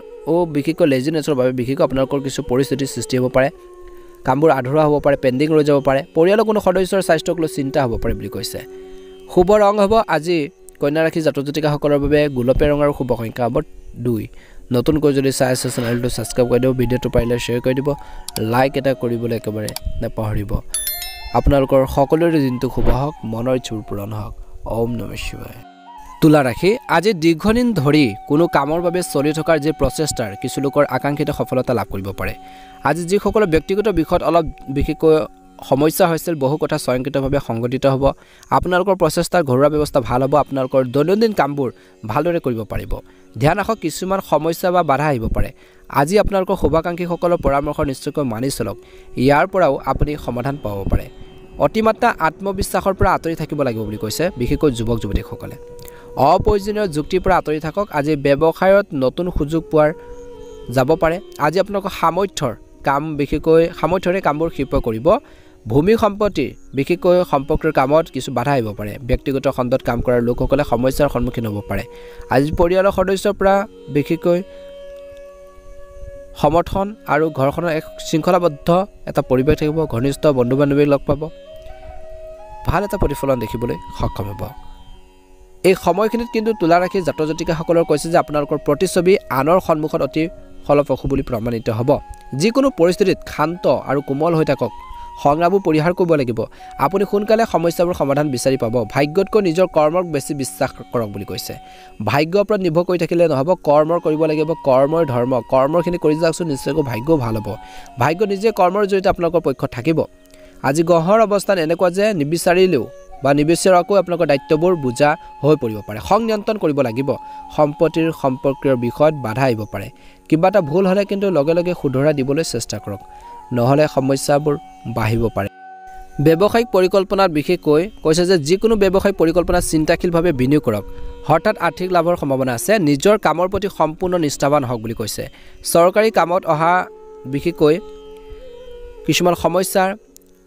বিশেষকৈ লেজিনেছৰ বাবে বিশেষকৈ আপোনালোকৰ কিছু পৰিস্থিতিৰ সৃষ্টি হ'ব পাৰে কামবোৰ আধৰুৱা হ'ব পাৰে পেণ্ডিং ৰৈ যাব পাৰে পৰিয়ালৰ কোনো সদস্যৰ স্বাস্থ্যক লৈ চিন্তা হ'ব পাৰে বুলি কৈছে শুভ ৰং হ'ব আজি কন্যা ৰাশি জাতক জাতিকাসকলৰ বাবে গোলপীয়া ৰং আৰু শুভ সংখ্যা হ'ব 2 নতুনকৈ যদি চাই আছে চেনেলটো ছাবস্ক্ৰাইব কৰি দিব ভিডিঅ'টো পাৰিলে শ্বেয়াৰ কৰি দিব লাইক এটা কৰিবলৈ একেবাৰে নাপাহৰিব আপোনালোকৰ সকলোৰে দিনটো শুভ হওক মনৰ ইচ্ছাবোৰ পূৰণ হওক ওম নমঃ শিৱায় তুলা ৰাশি আজি দীৰ্ঘদিন ধৰি কোনো কামৰ বাবে চলি থকাৰ যি প্ৰচেষ্টাৰ কিছু লোকৰ আকাংক্ষিত সফলতা লাভ কৰিব পাৰে আজি যিসকলৰ ব্যক্তিগত বিষয়ত অলপ বিশেষকৈ সমস্যা হৈছিল বহু কথা স্বয়ংক্ৰিয়ভাৱে সংগঠিত হ'ব আপোনালোকৰ প্ৰচেষ্টাৰ ঘৰুৱা ব্যৱস্থা ভাল হ'ব আপোনালোকৰ দৈনন্দিন কামবোৰ ভালদৰে কৰিব পাৰিব ধ্যান ৰাখক কিছুমান সমস্যা বা বাধা আহিব পাৰে আজি আপোনালোকৰ শুভাকাংক্ষীসকলৰ পৰামৰ্শ নিশ্চয়কৈ মানি চলক ইয়াৰ পৰাও আপুনি সমাধান পাব পাৰে অতিমাত্ৰা আত্মবিশ্বাসৰ পৰা আঁতৰি থাকিব লাগিব বুলি কৈছে বিশেষকৈ যুৱক যুৱতীসকলে অপ্ৰয়োজনীয় যুক্তিৰ পৰা আঁতৰি থাকক আজি ব্যৱসায়ত নতুন সুযোগ পোৱাৰ যাব পাৰে আজি আপোনালোকৰ সামৰ্থ্যৰে কামবোৰ ক্ষিপ্ৰ কৰিব ভূমি সম্পত্তি বিশেষকৈ সম্পৰ্কৰ কামত কিছু বাধা আহিব পাৰে ব্যক্তিগত খণ্ডত কাম কৰাৰ লোকসকলে সমস্যাৰ সন্মুখীন হ'ব পাৰে আজি পৰিয়ালৰ সদস্যৰ পৰা বিশেষকৈ সমৰ্থন আৰু ঘৰখনৰ এক শৃংখলাবদ্ধ এটা পৰিৱেশ থাকিব ঘনিষ্ঠ বন্ধু বান্ধৱীক লগ পাব ভাল এটা প্ৰতিফলন দেখিবলৈ সক্ষম হ'ব এই সময়খিনিত কিন্তু তুলা ৰাশি জাতক জাতিকাসকলৰ কৈছে যে আপোনালোকৰ প্ৰতিচ্ছবি আনৰ সন্মুখত অতি ফলপ্ৰসূ বুলি প্ৰমাণিত হ'ব যিকোনো পৰিস্থিতিত শান্ত আৰু কোমল হৈ থাকক সংগ্ৰামবোৰ পৰিহাৰ কৰিব লাগিব আপুনি সোনকালে সমস্যাবোৰ সমাধান বিচাৰি পাব ভাগ্যতকৈ নিজৰ কৰ্মক বেছি বিশ্বাস কৰক বুলি কৈছে ভাগ্যৰ ওপৰত নিৰ্ভৰ কৰি থাকিলে নহ'ব কৰ্মৰ কৰিব লাগিব কৰ্মৰ ধৰ্ম কৰ্মৰখিনি কৰি যাওকচোন নিশ্চয়কৈ ভাগ্য ভাল হ'ব ভাগ্য নিজে কৰ্মৰ জৰিয়তে আপোনালোকৰ পক্ষত থাকিব আজি গ্ৰহৰ অৱস্থান এনেকুৱা যে নিবিচাৰিলেও বা নিবিচাৰকো আপোনালোকৰ দায়িত্ববোৰ বুজা হৈ পৰিব পাৰে খং নিয়ন্ত্ৰণ কৰিব লাগিব সম্পত্তিৰ সম্পৰ্কীয় বিষয়ত বাধা আহিব পাৰে কিবা এটা ভুল হ'লে কিন্তু লগে লগে শুধৰাই দিবলৈ চেষ্টা কৰক নহলে সমস্যাবোৰ বাঢ়িব পাৰে ব্যৱসায়িক পৰিকল্পনাত বিশেষকৈ কৈছে যে যিকোনো ব্যৱসায়িক পৰিকল্পনা চিন্তাশীলভাৱে বিনিয়োগ কৰক হঠাৎ আৰ্থিক লাভৰ সম্ভাৱনা আছে নিজৰ কামৰ প্ৰতি সম্পূৰ্ণ নিষ্ঠাবান হওক বুলি কৈছে চৰকাৰী কামত অহা বিশেষকৈ কিছুমান সমস্যাৰ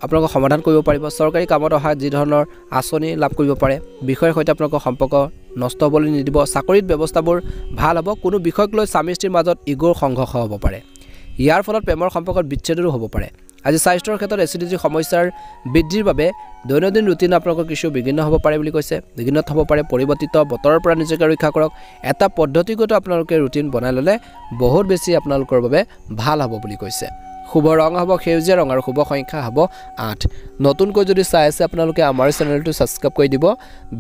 আপোনালোকক সমাধান কৰিব পাৰিব চৰকাৰী কামত অহা যি ধৰণৰ আঁচনি লাভ কৰিব পাৰে বিষয়ৰ সৈতে আপোনালোকৰ সম্পৰ্ক নষ্ট হ'বলৈ নিদিব চাকৰিত ব্যৱস্থাবোৰ ভাল হ'ব কোনো বিষয়ক লৈ স্বামী স্ত্ৰীৰ মাজত ইগোৰ সংঘৰ্ষ হ'ব পাৰে ইয়াৰ ফলত প্ৰেমৰ সম্পৰ্কত বিচ্ছেদৰো হ'ব পাৰে আজি স্বাস্থ্যৰ ক্ষেত্ৰত এচিডিটি সমস্যাৰ বৃদ্ধিৰ বাবে দৈনন্দিন ৰুটিন আপোনালোকৰ কিছু বিঘ্ন হ'ব পাৰে বুলি কৈছে বিঘ্নত হ'ব পাৰে পৰিৱৰ্তিত বতৰৰ পৰা নিজকে ৰক্ষা কৰক এটা পদ্ধতিগত আপোনালোকে ৰুটিন বনাই ল'লে বহুত বেছি আপোনালোকৰ বাবে ভাল হ'ব বুলি কৈছে শুভ ৰং হ'ব সেউজীয়া ৰং আৰু শুভ সংখ্যা হ'ব 8 নতুনকৈ যদি চাই আছে আপোনালোকে আমাৰ চেনেলটো সাবস্ক্ৰাইব কৰি দিব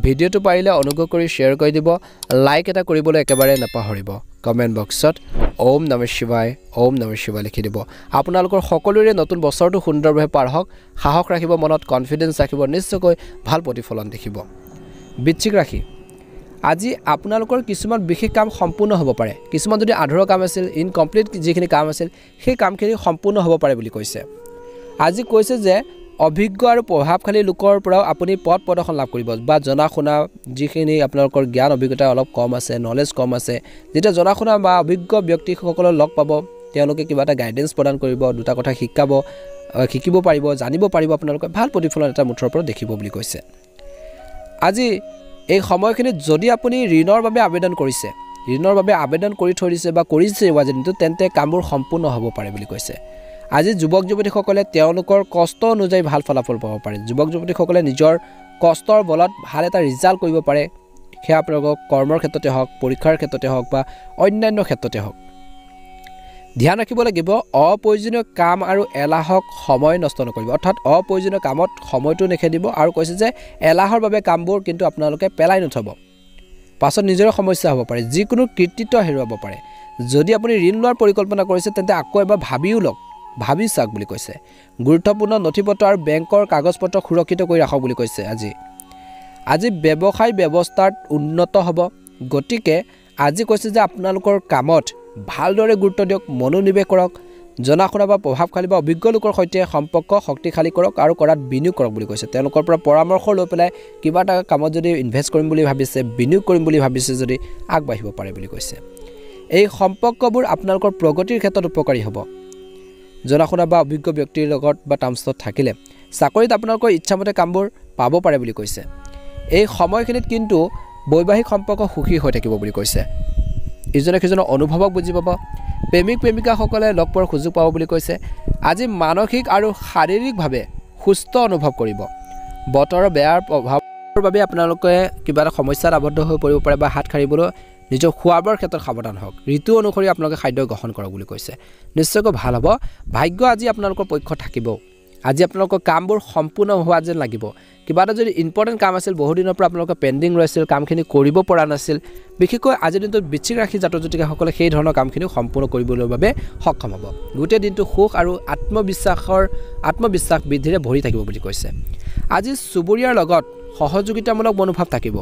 ভিডিঅ'টো পাৰিলে অনুগ্ৰহ কৰি শ্বেয়াৰ কৰি দিব লাইক এটা কৰিবলৈ একেবাৰে নাপাহৰিব কমেন্ট বক্সত ওম নমঃ শিৱায় লিখি দিব আপোনালোকৰ সকলোৰে নতুন বছৰটো সুন্দৰভাৱে পাৰ হওক সাহস ৰাখিব মনত কনফিডেন্স ৰাখিব নিশ্চয়কৈ ভাল প্ৰতিফলন দেখিব বৃশ্চিক ৰাশি আজি আপোনালোকৰ কিছুমান বিশেষ কাম সম্পূৰ্ণ হ'ব পাৰে কিছুমান যদি আধৰুৱা কাম আছিল ইনকমপ্লিট যিখিনি কাম আছিল সেই কামখিনি সম্পূৰ্ণ হ'ব পাৰে বুলি কৈছে আজি কৈছে যে অভিজ্ঞ আৰু প্ৰভাৱশালী লোকৰ পৰাও আপুনি পথ প্ৰদৰ্শন লাভ কৰিব বা জনা শুনা যিখিনি আপোনালোকৰ জ্ঞান অভিজ্ঞতা অলপ কম আছে নলেজ কম আছে যেতিয়া জনা শুনা বা অভিজ্ঞ ব্যক্তিসকলক লগ পাব তেওঁলোকে কিবা এটা গাইডেন্স প্ৰদান কৰিব দুটা কথা শিকিব পাৰিব জানিব পাৰিব আপোনালোকে ভাল প্ৰতিফলন এটা মুঠৰ পৰা দেখিব বুলি কৈছে আজি এই সময়খিনিত যদি আপুনি ঋণৰ বাবে আবেদন কৰি থৈ দিছে বা কৰিছে কিন্তু তেন্তে কামবোৰ সম্পূৰ্ণ হ'ব পাৰে বুলি কৈছে আজি যুৱক যুৱতীসকলে তেওঁলোকৰ কষ্ট অনুযায়ী ভাল ফলাফল পাব পাৰে যুৱক যুৱতীসকলে নিজৰ কষ্টৰ বলত ভাল এটা ৰিজাল্ট কৰিব পাৰে সেয়া আপোনালোকৰ কৰ্মৰ ক্ষেত্ৰতে হওক পৰীক্ষাৰ ক্ষেত্ৰতে হওক বা অন্যান্য ক্ষেত্ৰতে হওক ধ্যান ৰাখিব লাগিব অপ্ৰয়োজনীয় কাম আৰু এলাহক সময় নষ্ট নকৰিব অৰ্থাৎ অপ্ৰয়োজনীয় কামত সময়টো নেখেদিব আৰু কৈছে যে এলাহৰ বাবে কামবোৰ কিন্তু আপোনালোকে পেলাই নথব পাছত নিজৰে সমস্যা হ'ব পাৰে যিকোনো কৃতিত্ব হেৰুৱাব পাৰে যদি আপুনি ঋণ লোৱাৰ পৰিকল্পনা কৰিছে তেন্তে আকৌ এবাৰ ভাবি চাওক বুলি কৈছে গুৰুত্বপূৰ্ণ নথিপত্ৰ আৰু বেংকৰ কাগজপত্ৰ সুৰক্ষিত কৰি ৰাখক বুলি কৈছে আজি ব্যৱসায় ব্যৱস্থাত উন্নত হ'ব গতিকে আজি কৈছে যে আপোনালোকৰ কামত ভালদৰে গুৰুত্ব দিয়ক মনোনিৱেশ কৰক জনা শুনা বা প্ৰভাৱশালী বা অভিজ্ঞ লোকৰ সৈতে সম্পৰ্ক শক্তিশালী কৰক আৰু কৰাত বিনিয়োগ কৰক বুলি কৈছে তেওঁলোকৰ পৰা পৰামৰ্শ লৈ পেলাই কিবা এটা কামত যদি ইনভেষ্ট কৰিম বুলি ভাবিছে বিনিয়োগ কৰিম বুলি ভাবিছে যদি আগবাঢ়িব পাৰে বুলি কৈছে এই সম্পৰ্কবোৰ আপোনালোকৰ প্ৰগতিৰ ক্ষেত্ৰত উপকাৰী হ'ব জনা শুনা বা অভিজ্ঞ ব্যক্তিৰ লগত বা টাৰ্মছত থাকিলে চাকৰিত আপোনালোকৰ ইচ্ছামতে কামবোৰ পাব পাৰে বুলি কৈছে এই সময়খিনিত কিন্তু বৈবাহিক সম্পৰ্ক সুখী হৈ থাকিব বুলি কৈছে ইজনে সিজনৰ অনুভৱক বুজি পাব প্ৰেমিক প্ৰেমিকাসকলে লগ পোৱাৰ সুযোগ পাব বুলি কৈছে আজি মানসিক আৰু শাৰীৰিকভাৱে সুস্থ অনুভৱ কৰিব বতৰৰ বেয়াৰ প্ৰভাৱৰ বাবে আপোনালোকে কিবা এটা সমস্যাত আবদ্ধ হৈ পৰিব পাৰে বা হাত সাৰিবলৈ নিজৰ খোৱাবৰ ক্ষেত্ৰত সাৱধান হওক ঋতু অনুসৰি আপোনালোকে খাদ্য গ্ৰহণ কৰক বুলি কৈছে নিশ্চয়কৈ ভাল হ'ব ভাগ্য আজি আপোনালোকৰ পক্ষ থাকিব আজি আপোনালোকৰ কামবোৰ সম্পূৰ্ণ হোৱা যেন লাগিব কিবা এটা যদি ইম্পৰ্টেণ্ট কাম আছিল বহু দিনৰ পৰা আপোনালোকে পেণ্ডিং ৰৈছিল কামখিনি কৰিব পৰা নাছিল বিশেষকৈ আজিৰ দিনটোত বৃশ্চিক ৰাশি জাতক জাতিকাসকলে সেই ধৰণৰ কামখিনি সম্পূৰ্ণ কৰিবলৈ বাবে সক্ষম হ'ব গোটেই দিনটো সুখ আৰু আত্মবিশ্বাস বৃদ্ধিৰে ভৰি থাকিব বুলি কৈছে আজি চুবুৰীয়াৰ লগত সহযোগিতামূলক মনোভাৱ থাকিব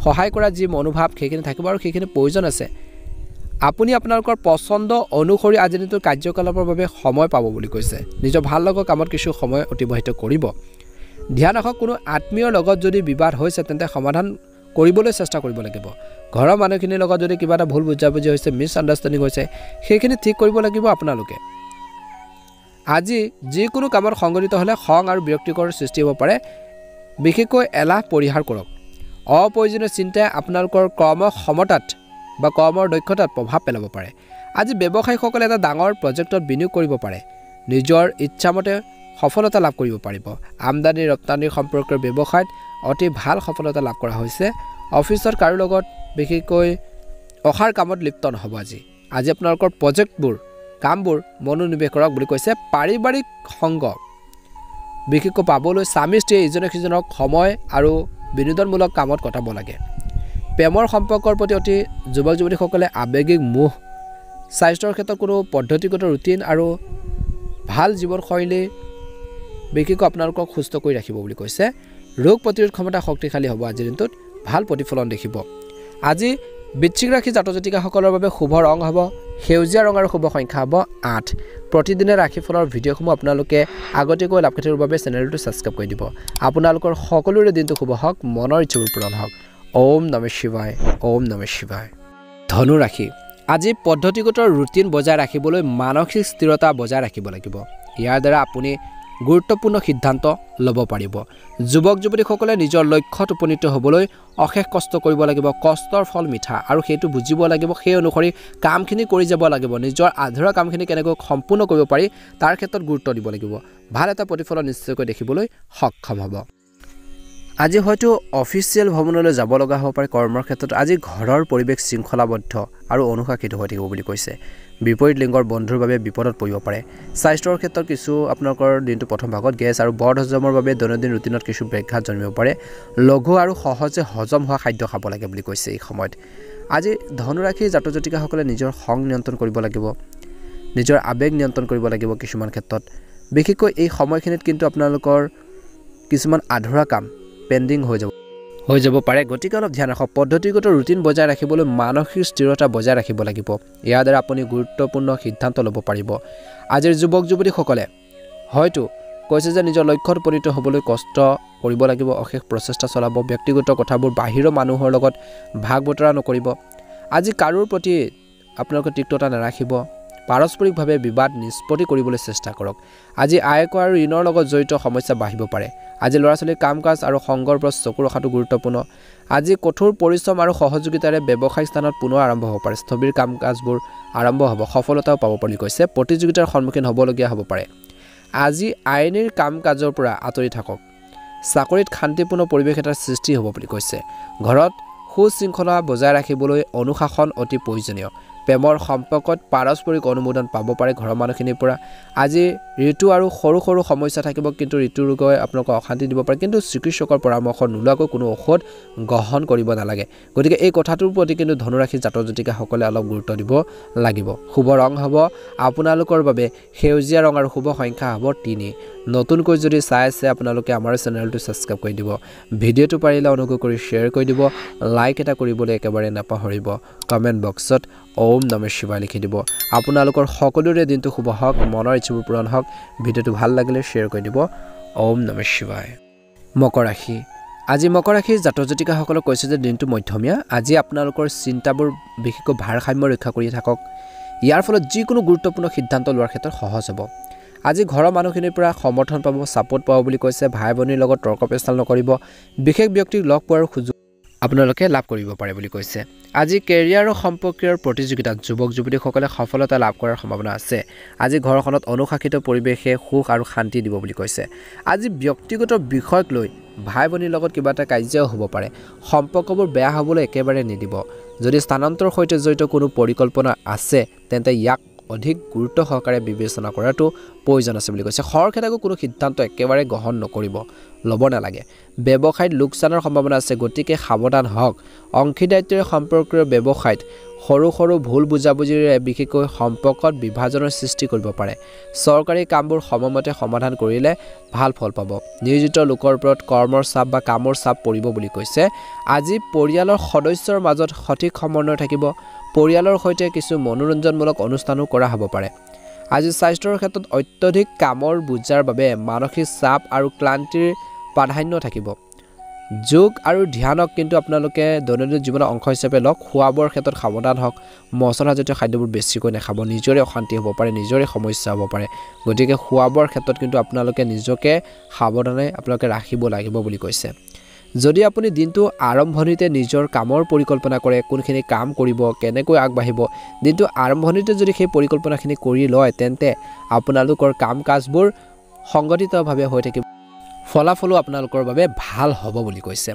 সহায় কৰা যি মনোভাৱ সেইখিনি থাকিব আৰু সেইখিনি প্ৰয়োজন আছে আপুনি আপোনালোকৰ পছন্দ অনুসৰি আজিৰ দিনটোৰ কাৰ্যকলাপৰ বাবে সময় পাব বুলি কৈছে নিজৰ ভাল লগা কামত কিছু সময় অতিবাহিত কৰিব ধ্যান ৰাখক কোনো আত্মীয়ৰ লগত যদি বিবাদ হৈছে তেন্তে সমাধান কৰিবলৈ চেষ্টা কৰিব লাগিব ঘৰৰ মানুহখিনিৰ লগত যদি কিবা এটা ভুল বুজাবুজি হৈছে মিছ আণ্ডাৰষ্টেণ্ডিং হৈছে সেইখিনি ঠিক কৰিব লাগিব আপোনালোকে আজি যিকোনো কামত সংগঠিত হ'লে খং আৰু বিৰক্তিকৰ সৃষ্টি হ'ব পাৰে বিশেষকৈ এলাহ পৰিহাৰ কৰক অপ্ৰয়োজনীয় চিন্তাই আপোনালোকৰ কৰ্মক্ষমতাত বা কৰ্মৰ দক্ষতাত প্ৰভাৱ পেলাব পাৰে আজি ব্যৱসায়ীসকলে এটা ডাঙৰ প্ৰজেক্টত বিনিয়োগ কৰিব পাৰে নিজৰ ইচ্ছামতে সফলতা লাভ কৰিব পাৰিব আমদানি ৰপ্তানিৰ সম্পৰ্কৰ ব্যৱসায়ত অতি ভাল সফলতা লাভ কৰা হৈছে অফিচত কাৰো লগত বিশেষকৈ অসাৰ কামত লিপ্ত নহ'ব আজি আপোনালোকৰ প্ৰজেক্টবোৰ কামবোৰ মনোনিৱেশ কৰক বুলি কৈছে পাৰিবাৰিক সংগ বিশেষকৈ পাবলৈ স্বামী স্ত্ৰীয়ে ইজনে সিজনক সময় আৰু বিনোদনমূলক কামত কটাব লাগে প্ৰেমৰ সম্পৰ্কৰ প্ৰতি অতি যুৱক যুৱতীসকলে আৱেগিক মোহ স্বাস্থ্যৰ ক্ষেত্ৰত কোনো পদ্ধতিগত ৰুটিন আৰু ভাল জীৱনশৈলী বিশেষকৈ আপোনালোকক সুস্থ কৰি ৰাখিব বুলি কৈছে ৰোগ প্ৰতিৰোধ ক্ষমতা শক্তিশালী হ'ব আজিৰ দিনটোত ভাল প্ৰতিফলন দেখিব আজি বৃশ্চিক ৰাশি জাতক জাতিকাসকলৰ বাবে শুভ ৰং হ'ব সেউজীয়া ৰং আৰু শুভ সংখ্যা হ'ব 8 প্ৰতিদিনে ৰাশিফলৰ ভিডিঅ'সমূহ আপোনালোকে আগতীয়াকৈ লাভ কৰিবৰ বাবে চেনেলটো ছাবস্ক্ৰাইব কৰি দিব আপোনালোকৰ সকলোৰে দিনটো শুভ হওক মনৰ ইচ্ছাবোৰ পূৰণ হওক ওম নমঃ শিৱায় ওম নমঃ শিৱায় ধনু ৰাশি আজি পদ্ধতিগত ৰুটিন বজাই ৰাখিবলৈ মানসিক স্থিৰতা বজাই ৰাখিব লাগিব ইয়াৰ দ্বাৰা আপুনি গুৰুত্বপূৰ্ণ সিদ্ধান্ত ল'ব পাৰিব যুৱক যুৱতীসকলে নিজৰ লক্ষ্যত উপনীত হ'বলৈ অশেষ কষ্ট কৰিব লাগিব কষ্টৰ ফল মিঠা আৰু সেইটো বুজিব লাগিব সেই অনুসৰি কামখিনি কৰি যাব লাগিব নিজৰ আধৰুৱা কামখিনি কেনেকৈ সম্পূৰ্ণ কৰিব পাৰি তাৰ ক্ষেত্ৰত গুৰুত্ব দিব লাগিব ভাল এটা প্ৰতিফলন নিশ্চয়কৈ দেখিবলৈ সক্ষম হ'ব আজি হয়তো অফিচিয়েল ভ্ৰমণলৈ যাব লগা হ'ব পাৰে কৰ্মৰ ক্ষেত্ৰত আজি ঘৰৰ পৰিৱেশ শৃংখলাবদ্ধ আৰু অনুশাসিত হৈ থাকিব বুলি কৈছে বিপৰীত লিংগৰ বন্ধুৰ বাবে বিপদত পৰিব পাৰে স্বাস্থ্যৰ ক্ষেত্ৰত কিছু আপোনালোকৰ দিনটো প্ৰথম ভাগত গেছ আৰু বদ হজমৰ বাবে দৈনন্দিন ৰুটিনত কিছু ব্যাঘাত জন্মিব পাৰে লঘু আৰু সহজে হজম হোৱা খাদ্য খাব লাগে বুলি কৈছে এই সময়ত আজি ধনুৰাশি জাতক জাতিকাসকলে নিজৰ খং নিয়ন্ত্ৰণ কৰিব লাগিব নিজৰ আবেগ নিয়ন্ত্ৰণ কৰিব লাগিব কিছুমান ক্ষেত্ৰত বিশেষকৈ এই সময়খিনিত কিন্তু আপোনালোকৰ কিছুমান আধৰুৱা কাম পেন্ডিং হৈ যাব পাৰে গতিকে অলপ ধ্যান ৰাখক পদ্ধতিগত ৰুটিন বজাই ৰাখিবলৈ মানসিক স্থিৰতা বজাই ৰাখিব লাগিব ইয়াৰ দ্বাৰা আপুনি গুৰুত্বপূৰ্ণ সিদ্ধান্ত ল'ব পাৰিব আজিৰ যুৱক যুৱতীসকলে হয়তো কৈছে যে নিজৰ লক্ষ্যত উপনীত হ'বলৈ কষ্ট কৰিব লাগিব অশেষ প্ৰচেষ্টা চলাব ব্যক্তিগত কথাবোৰ বাহিৰৰ মানুহৰ লগত ভাগ বতৰা নকৰিব আজি কাৰোৰ প্ৰতি আপোনালোকে তিক্ততা নাৰাখিব পাৰস্পৰিকভাৱে বিবাদ নিষ্পত্তি কৰিবলৈ চেষ্টা কৰক আজি আয়কৰ আৰু ঋণৰ লগত জড়িত সমস্যা বাঢ়িব পাৰে আজি ল'ৰা ছোৱালীৰ কাম কাজ আৰু সংগৰ পৰা চকু ৰখাটো গুৰুত্বপূৰ্ণ আজি কঠোৰ পৰিশ্ৰম আৰু সহযোগিতাৰে ব্যৱসায়িক স্থানত পুনৰ আৰম্ভ হ'ব পাৰে স্থবিৰ কাম কাজবোৰ আৰম্ভ হ'ব সফলতাও পাব বুলি কৈছে প্ৰতিযোগিতাৰ সন্মুখীন হ'বলগীয়া হ'ব পাৰে আজি আইনীৰ কাম কাজৰ পৰা আঁতৰি থাকক চাকৰিত শান্তিপূৰ্ণ পৰিৱেশ এটাৰ সৃষ্টি হ'ব বুলি কৈছে ঘৰত সুশৃংখলা বজাই ৰাখিবলৈ অনুশাসন অতি প্ৰয়োজনীয় প্ৰেমৰ সম্পৰ্কত পাৰস্পৰিক অনুমোদন পাব পাৰে ঘৰৰ মানুহখিনিৰ পৰা আজি ঋতু আৰু সৰু সৰু সমস্যা থাকিব কিন্তু ঋতু ৰোগে আপোনালোকক অশান্তি দিব পাৰে কিন্তু চিকিৎসকৰ পৰামৰ্শ নোলোৱাকৈ কোনো ঔষধ গ্ৰহণ কৰিব নালাগে গতিকে এই কথাটোৰ প্ৰতি কিন্তু ধনুৰাশি জাতক জাতিকাসকলে অলপ গুৰুত্ব দিব লাগিব শুভ ৰং হ'ব আপোনালোকৰ বাবে সেউজীয়া ৰং আৰু শুভ সংখ্যা হ'ব 3 নতুনকৈ যদি চাই আছে আপোনালোকে আমাৰ চেনেলটো ছাবস্ক্ৰাইব কৰি দিব ভিডিঅ'টো পাৰিলে অনুগ্ৰহ কৰি শ্বেয়াৰ কৰি দিব লাইক এটা কৰিবলৈ একেবাৰে নাপাহৰিব কমেণ্ট বক্সত ওম নমঃ শিৱায় লিখি দিব আপোনালোকৰ সকলোৰে দিনটো শুভ হওক মনৰ ইচ্ছাবোৰ পূৰণ হওক ভিডিঅ'টো ভাল লাগিলে শ্বেয়াৰ কৰি দিব ওম নমঃ শিৱায় মকৰ ৰাশি আজি মকৰ ৰাশিৰ জাতক জাতিকাসকলক কৈছে যে দিনটো মধ্যমীয়া আজি আপোনালোকৰ চিন্তাবোৰ বিশেষকৈ ভাৰসাম্য ৰক্ষা কৰি থাকক ইয়াৰ ফলত যিকোনো গুৰুত্বপূৰ্ণ সিদ্ধান্ত লোৱাৰ ক্ষেত্ৰত সহজ হ'ব আজি ঘৰৰ মানুহখিনিৰ পৰা সমৰ্থন পাব ছাপোৰ্ট পাব বুলি কৈছে ভাই ভনীৰ লগত তৰ্ক পেচাল নকৰিব বিশেষ ব্যক্তিক লগ পোৱাৰ সুযোগ আপোনালোকে লাভ কৰিব পাৰে বুলি কৈছে আজি কেৰিয়াৰ আৰু সম্পৰ্কীয়ৰ প্ৰতিযোগিতাত যুৱক যুৱতীসকলে সফলতা লাভ কৰাৰ সম্ভাৱনা আছে আজি ঘৰখনত অনুশাসিত পৰিৱেশে সুখ আৰু শান্তি দিব বুলি কৈছে আজি ব্যক্তিগত বিষয়ক লৈ ভাই ভনীৰ লগত কিবা এটা কাজিয়াও হ'ব পাৰে সম্পৰ্কবোৰ বেয়া হ'বলৈ একেবাৰে নিদিব যদি স্থানান্তৰ সৈতে জড়িত কোনো পৰিকল্পনা আছে তেন্তে ইয়াক অধিক গুৰুত্ব সহকাৰে বিবেচনা কৰাটো প্ৰয়োজন আছে বুলি কৈছে খৰখেদাকৈ কোনো সিদ্ধান্ত একেবাৰে গ্ৰহণ নকৰিব ল'ব নালাগে ব্যৱসায়ত লোকচানৰ সম্ভাৱনা আছে গতিকে সাৱধান হওক অংশীদাৰিত্বৰে সম্পৰ্কীয় ব্যৱসায়ত সৰু সৰু ভুল বুজাবুজিৰে বিশেষকৈ সম্পৰ্কত বিভাজনৰ সৃষ্টি কৰিব পাৰে চৰকাৰী কামবোৰ সময়মতে সমাধান কৰিলে ভাল ফল পাব নিয়োজিত লোকৰ ওপৰত কৰ্মৰ চাপ বা কামৰ চাপ পৰিব বুলি কৈছে আজি পৰিয়ালৰ সদস্যৰ মাজত সঠিক সমন্বয় থাকিব পৰিয়ালৰ সৈতে কিছু মনোৰঞ্জনমূলক অনুষ্ঠানো কৰা হ'ব পাৰে আজি স্বাস্থ্যৰ ক্ষেত্ৰত অত্যধিক কামৰ বোজাৰ বাবে মানসিক চাপ আৰু ক্লান্তিৰ প্ৰাধান্য থাকিব যোগ আৰু ধ্যানক কিন্তু আপোনালোকে দৈনন্দিন জীৱনৰ অংশ হিচাপে লওক খোৱা বোৱাৰ ক্ষেত্ৰত সাৱধান হওক মছলাজাতীয় খাদ্যবোৰ বেছিকৈ নাখাব নিজৰে অশান্তি হ'ব পাৰে নিজৰে সমস্যা হ'ব পাৰে গতিকে খোৱা বোৱাৰ ক্ষেত্ৰত কিন্তু আপোনালোকে নিজকে সাৱধানে আপোনালোকে ৰাখিব লাগিব বুলি কৈছে যদি আপুনি দিনটো আৰম্ভণিতে নিজৰ কামৰ পৰিকল্পনা কৰে কোনখিনি কাম কৰিব কেনেকৈ আগবাঢ়িব দিনটো আৰম্ভণিতে যদি সেই পৰিকল্পনাখিনি কৰি লয় তেন্তে আপোনালোকৰ কাম কাজবোৰ সংগঠিতভাৱে হৈ থাকিব ফলাফলো আপোনালোকৰ বাবে ভাল হ'ব বুলি কৈছে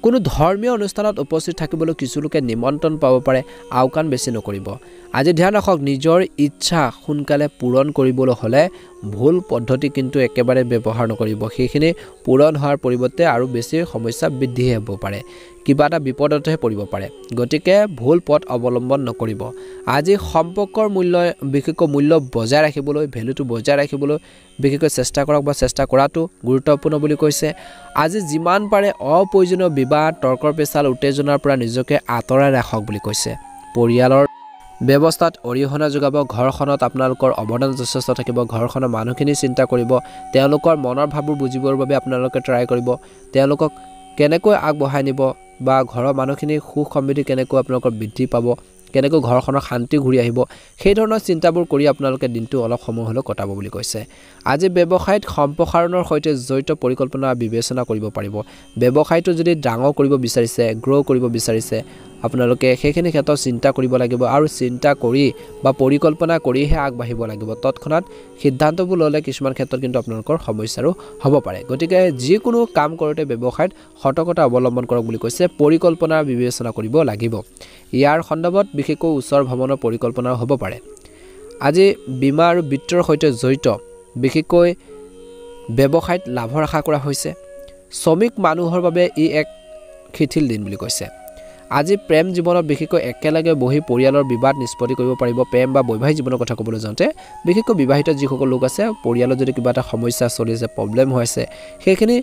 কোনো ধৰ্মীয় অনুষ্ঠানত উপস্থিত থাকিবলৈ কিছু লোকে নিমন্ত্ৰণ পাব পাৰে আওকাণ বেছি নকৰিব আজি ধ্যান ৰাখক নিজৰ ইচ্ছা সোনকালে পূৰণ কৰিবলৈ হ'লে ভুল পদ্ধতি কিন্তু একেবাৰে ব্যৱহাৰ নকৰিব সেইখিনি পূৰণ হোৱাৰ পৰিৱৰ্তে আৰু বেছি সমস্যা বৃদ্ধি হ'ব পাৰে কিবা এটা বিপদতহে পৰিব পাৰে গতিকে ভুল পথ অৱলম্বন নকৰিব আজি সম্পৰ্কৰ মূল্য বিশেষকৈ মূল্য বজাই ৰাখিবলৈ ভ্যালুটো বজাই ৰাখিবলৈ বিশেষকৈ চেষ্টা কৰক বা চেষ্টা কৰাটো গুৰুত্বপূৰ্ণ বুলি কৈছে আজি যিমান পাৰে অপ্ৰয়োজনীয় বিবাদ তৰ্কৰ পেচাল উত্তেজনাৰ পৰা নিজকে আঁতৰাই ৰাখক বুলি কৈছে পৰিয়ালৰ ব্যৱস্থাত অৰিহণা যোগাব ঘৰখনত আপোনালোকৰ অৱদান যথেষ্ট থাকিব ঘৰখনৰ মানুহখিনি চিন্তা কৰিব তেওঁলোকৰ মনৰ ভাৱবোৰ বুজিবৰ বাবে আপোনালোকে ট্ৰাই কৰিব তেওঁলোকক কেনেকৈ আগবঢ়াই নিব বা ঘৰৰ মানুহখিনি সুখ সমৃদ্ধি কেনেকৈ আপোনালোকৰ বৃদ্ধি পাব কেনেকৈ ঘৰখনৰ শান্তি ঘূৰি আহিব সেই ধৰণৰ চিন্তাবোৰ কৰি আপোনালোকে দিনটো অলপ সময় হ'লেও কটাব বুলি কৈছে আজি ব্যৱসায়ত সম্প্ৰসাৰণৰ সৈতে জড়িত পৰিকল্পনা বিবেচনা কৰিব পাৰিব ব্যৱসায়টো যদি ডাঙৰ কৰিব বিচাৰিছে গ্ৰ' কৰিব বিচাৰিছে আপোনালোকে সেইখিনি ক্ষেত্ৰত চিন্তা কৰিব লাগিব আৰু চিন্তা কৰি বা পৰিকল্পনা কৰিহে আগবাঢ়িব লাগিব তৎক্ষণাত সিদ্ধান্তবোৰ ল'লে কিছুমান ক্ষেত্ৰত কিন্তু আপোনালোকৰ সমস্যাৰো হ'ব পাৰে গতিকে যিকোনো কাম কৰোঁতে ব্যৱসায়ত সতৰ্কতা অৱলম্বন কৰক বুলি কৈছে পৰিকল্পনা বিবেচনা কৰিব লাগিব ইয়াৰ সন্দৰ্ভত বিশেষকৈ ওচৰ ভ্ৰমণৰ পৰিকল্পনা হ'ব পাৰে আজি বীমা আৰু বিত্তৰ সৈতে জড়িত বিশেষকৈ ব্যৱসায়ত লাভৰ আশা কৰা হৈছে শ্ৰমিক মানুহৰ বাবে ই এক শিথিল দিন বুলি কৈছে আজি প্ৰেম জীৱনত বিশেষকৈ একেলগে বহি পৰিয়ালৰ বিবাদ নিষ্পত্তি কৰিব পাৰিব প্ৰেম বা বৈবাহিক জীৱনৰ কথা ক'বলৈ যাওঁতে বিশেষকৈ বিবাহিত যিসকল লোক আছে পৰিয়ালত যদি কিবা এটা সমস্যা চলি আছে প্ৰব্লেম হৈ আছে সেইখিনি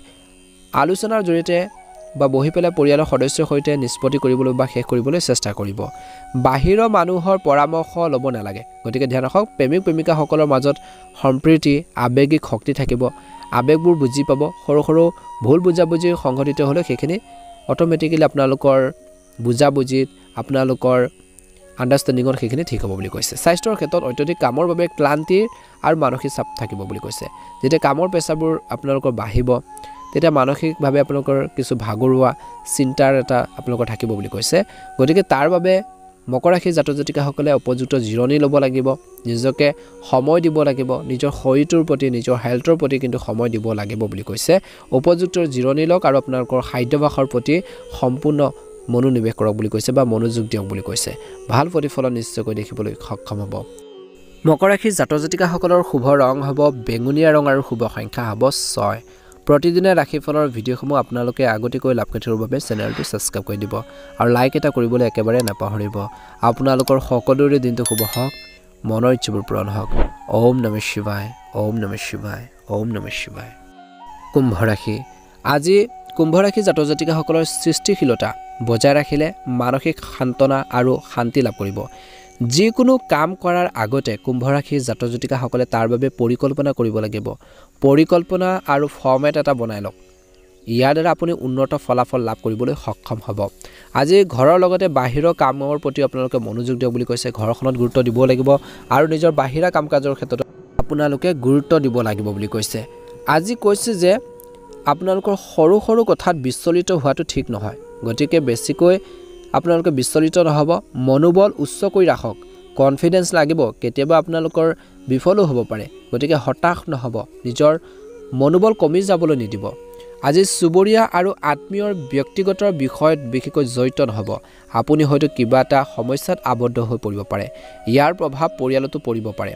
আলোচনাৰ জৰিয়তে বা বহি পেলাই পৰিয়ালৰ সদস্যৰ সৈতে নিষ্পত্তি কৰিবলৈ বা শেষ কৰিবলৈ চেষ্টা কৰিব বাহিৰৰ মানুহৰ পৰামৰ্শ ল'ব নালাগে গতিকে ধ্যান ৰাখক প্ৰেমিক প্ৰেমিকাসকলৰ মাজত সম্প্ৰীতি আৱেগিক শক্তি থাকিব আৱেগবোৰ বুজি পাব সৰু সৰু ভুল বুজাবুজি সংঘটিত হ'লে সেইখিনি অট'মেটিকেলি আপোনালোকৰ বুজাবুজিত আপোনালোকৰ আণ্ডাৰষ্টেণ্ডিঙত সেইখিনি ঠিক হ'ব বুলি কৈছে স্বাস্থ্যৰ ক্ষেত্ৰত অত্যধিক কামৰ বাবে ক্লান্তিৰ আৰু মানসিক চাপ থাকিব বুলি কৈছে যেতিয়া কামৰ প্ৰেছাৰবোৰ আপোনালোকৰ বাঢ়িব তেতিয়া মানসিকভাৱে আপোনালোকৰ কিছু ভাগৰুৱা চিন্তাৰ এটা আপোনালোকৰ থাকিব বুলি কৈছে গতিকে তাৰ বাবে মকৰ ৰাশিৰ জাতক জাতিকাসকলে উপযুক্ত জিৰণি ল'ব লাগিব নিজকে সময় দিব লাগিব নিজৰ শৰীৰটোৰ প্ৰতি নিজৰ হেল্থৰ প্ৰতি কিন্তু সময় দিব লাগিব বুলি কৈছে উপযুক্ত জিৰণি লওক আৰু আপোনালোকৰ খাদ্যাভ্যাসৰ প্ৰতি সম্পূৰ্ণ মনোনিৱেশ কৰক বুলি কৈছে বা মনোযোগ দিয়ক বুলি কৈছে ভাল প্ৰতিফলন নিশ্চয়কৈ দেখিবলৈ সক্ষম হ'ব মকৰ ৰাশিৰ জাতক জাতিকাসকলৰ শুভ ৰং হ'ব বেঙুনীয়া ৰং আৰু শুভ সংখ্যা হ'ব 6 প্ৰতিদিনে ৰাশিফলৰ ভিডিঅ'সমূহ আপোনালোকে আগতীয়াকৈ লাভ কৰি থকাৰ বাবে চেনেলটো ছাবস্ক্ৰাইব কৰি দিব আৰু লাইক এটা কৰিবলৈ একেবাৰে নাপাহৰিব আপোনালোকৰ সকলোৰে দিনটো শুভ হওক মনৰ ইচ্ছাবোৰ পূৰণ হওক ওম নমঃ শিৱায় ওম নমঃ শিৱায় ওম নমঃ শিৱায় কুম্ভ ৰাশি আজি কুম্ভ ৰাশি জাতক জাতিকাসকলৰ সৃষ্টিশীলতা বজাই ৰাখিলে মানসিক সান্তনা আৰু শান্তি লাভ কৰিব যিকোনো কাম কৰাৰ আগতে কুম্ভ ৰাশিৰ জাতক জাতিকাসকলে তাৰ বাবে পৰিকল্পনা কৰিব লাগিব পৰিকল্পনা আৰু ফৰ্মেট এটা বনাই লওক ইয়াৰ দ্বাৰা আপুনি উন্নত ফলাফল লাভ কৰিবলৈ সক্ষম হ'ব আজি ঘৰৰ লগতে বাহিৰৰ কামৰ প্ৰতি আপোনালোকে মনোযোগ দিয়ক বুলি কৈছে ঘৰখনত গুৰুত্ব দিব লাগিব আৰু নিজৰ বাহিৰা কাম কাজৰ ক্ষেত্ৰত আপোনালোকে গুৰুত্ব দিব লাগিব বুলি কৈছে আজি কৈছে যে আপোনালোকৰ সৰু সৰু কথাত বিচলিত হোৱাটো ঠিক নহয় গতিকে বেছিকৈ আপোনালোকে বিচলিত নহব মনোবল উচ্চ কৰি ৰাখক কনফিডেন্স লাগিব কেতিয়াবা আপোনালোকৰ বিফলো হ'ব পাৰে গতিকে হতাশ নহব নিজৰ মনোবল কমি যাবলৈ নিদিব আজি চুবুৰীয়া আৰু আত্মীয়ৰ ব্যক্তিগত বিষয়ত বিশেষকৈ জড়িত নহব আপুনি হয়তো কিবা এটা সমস্যাত আবদ্ধ হৈ পৰিব পাৰে ইয়াৰ প্ৰভাৱ পৰিয়ালতো পৰিব পাৰে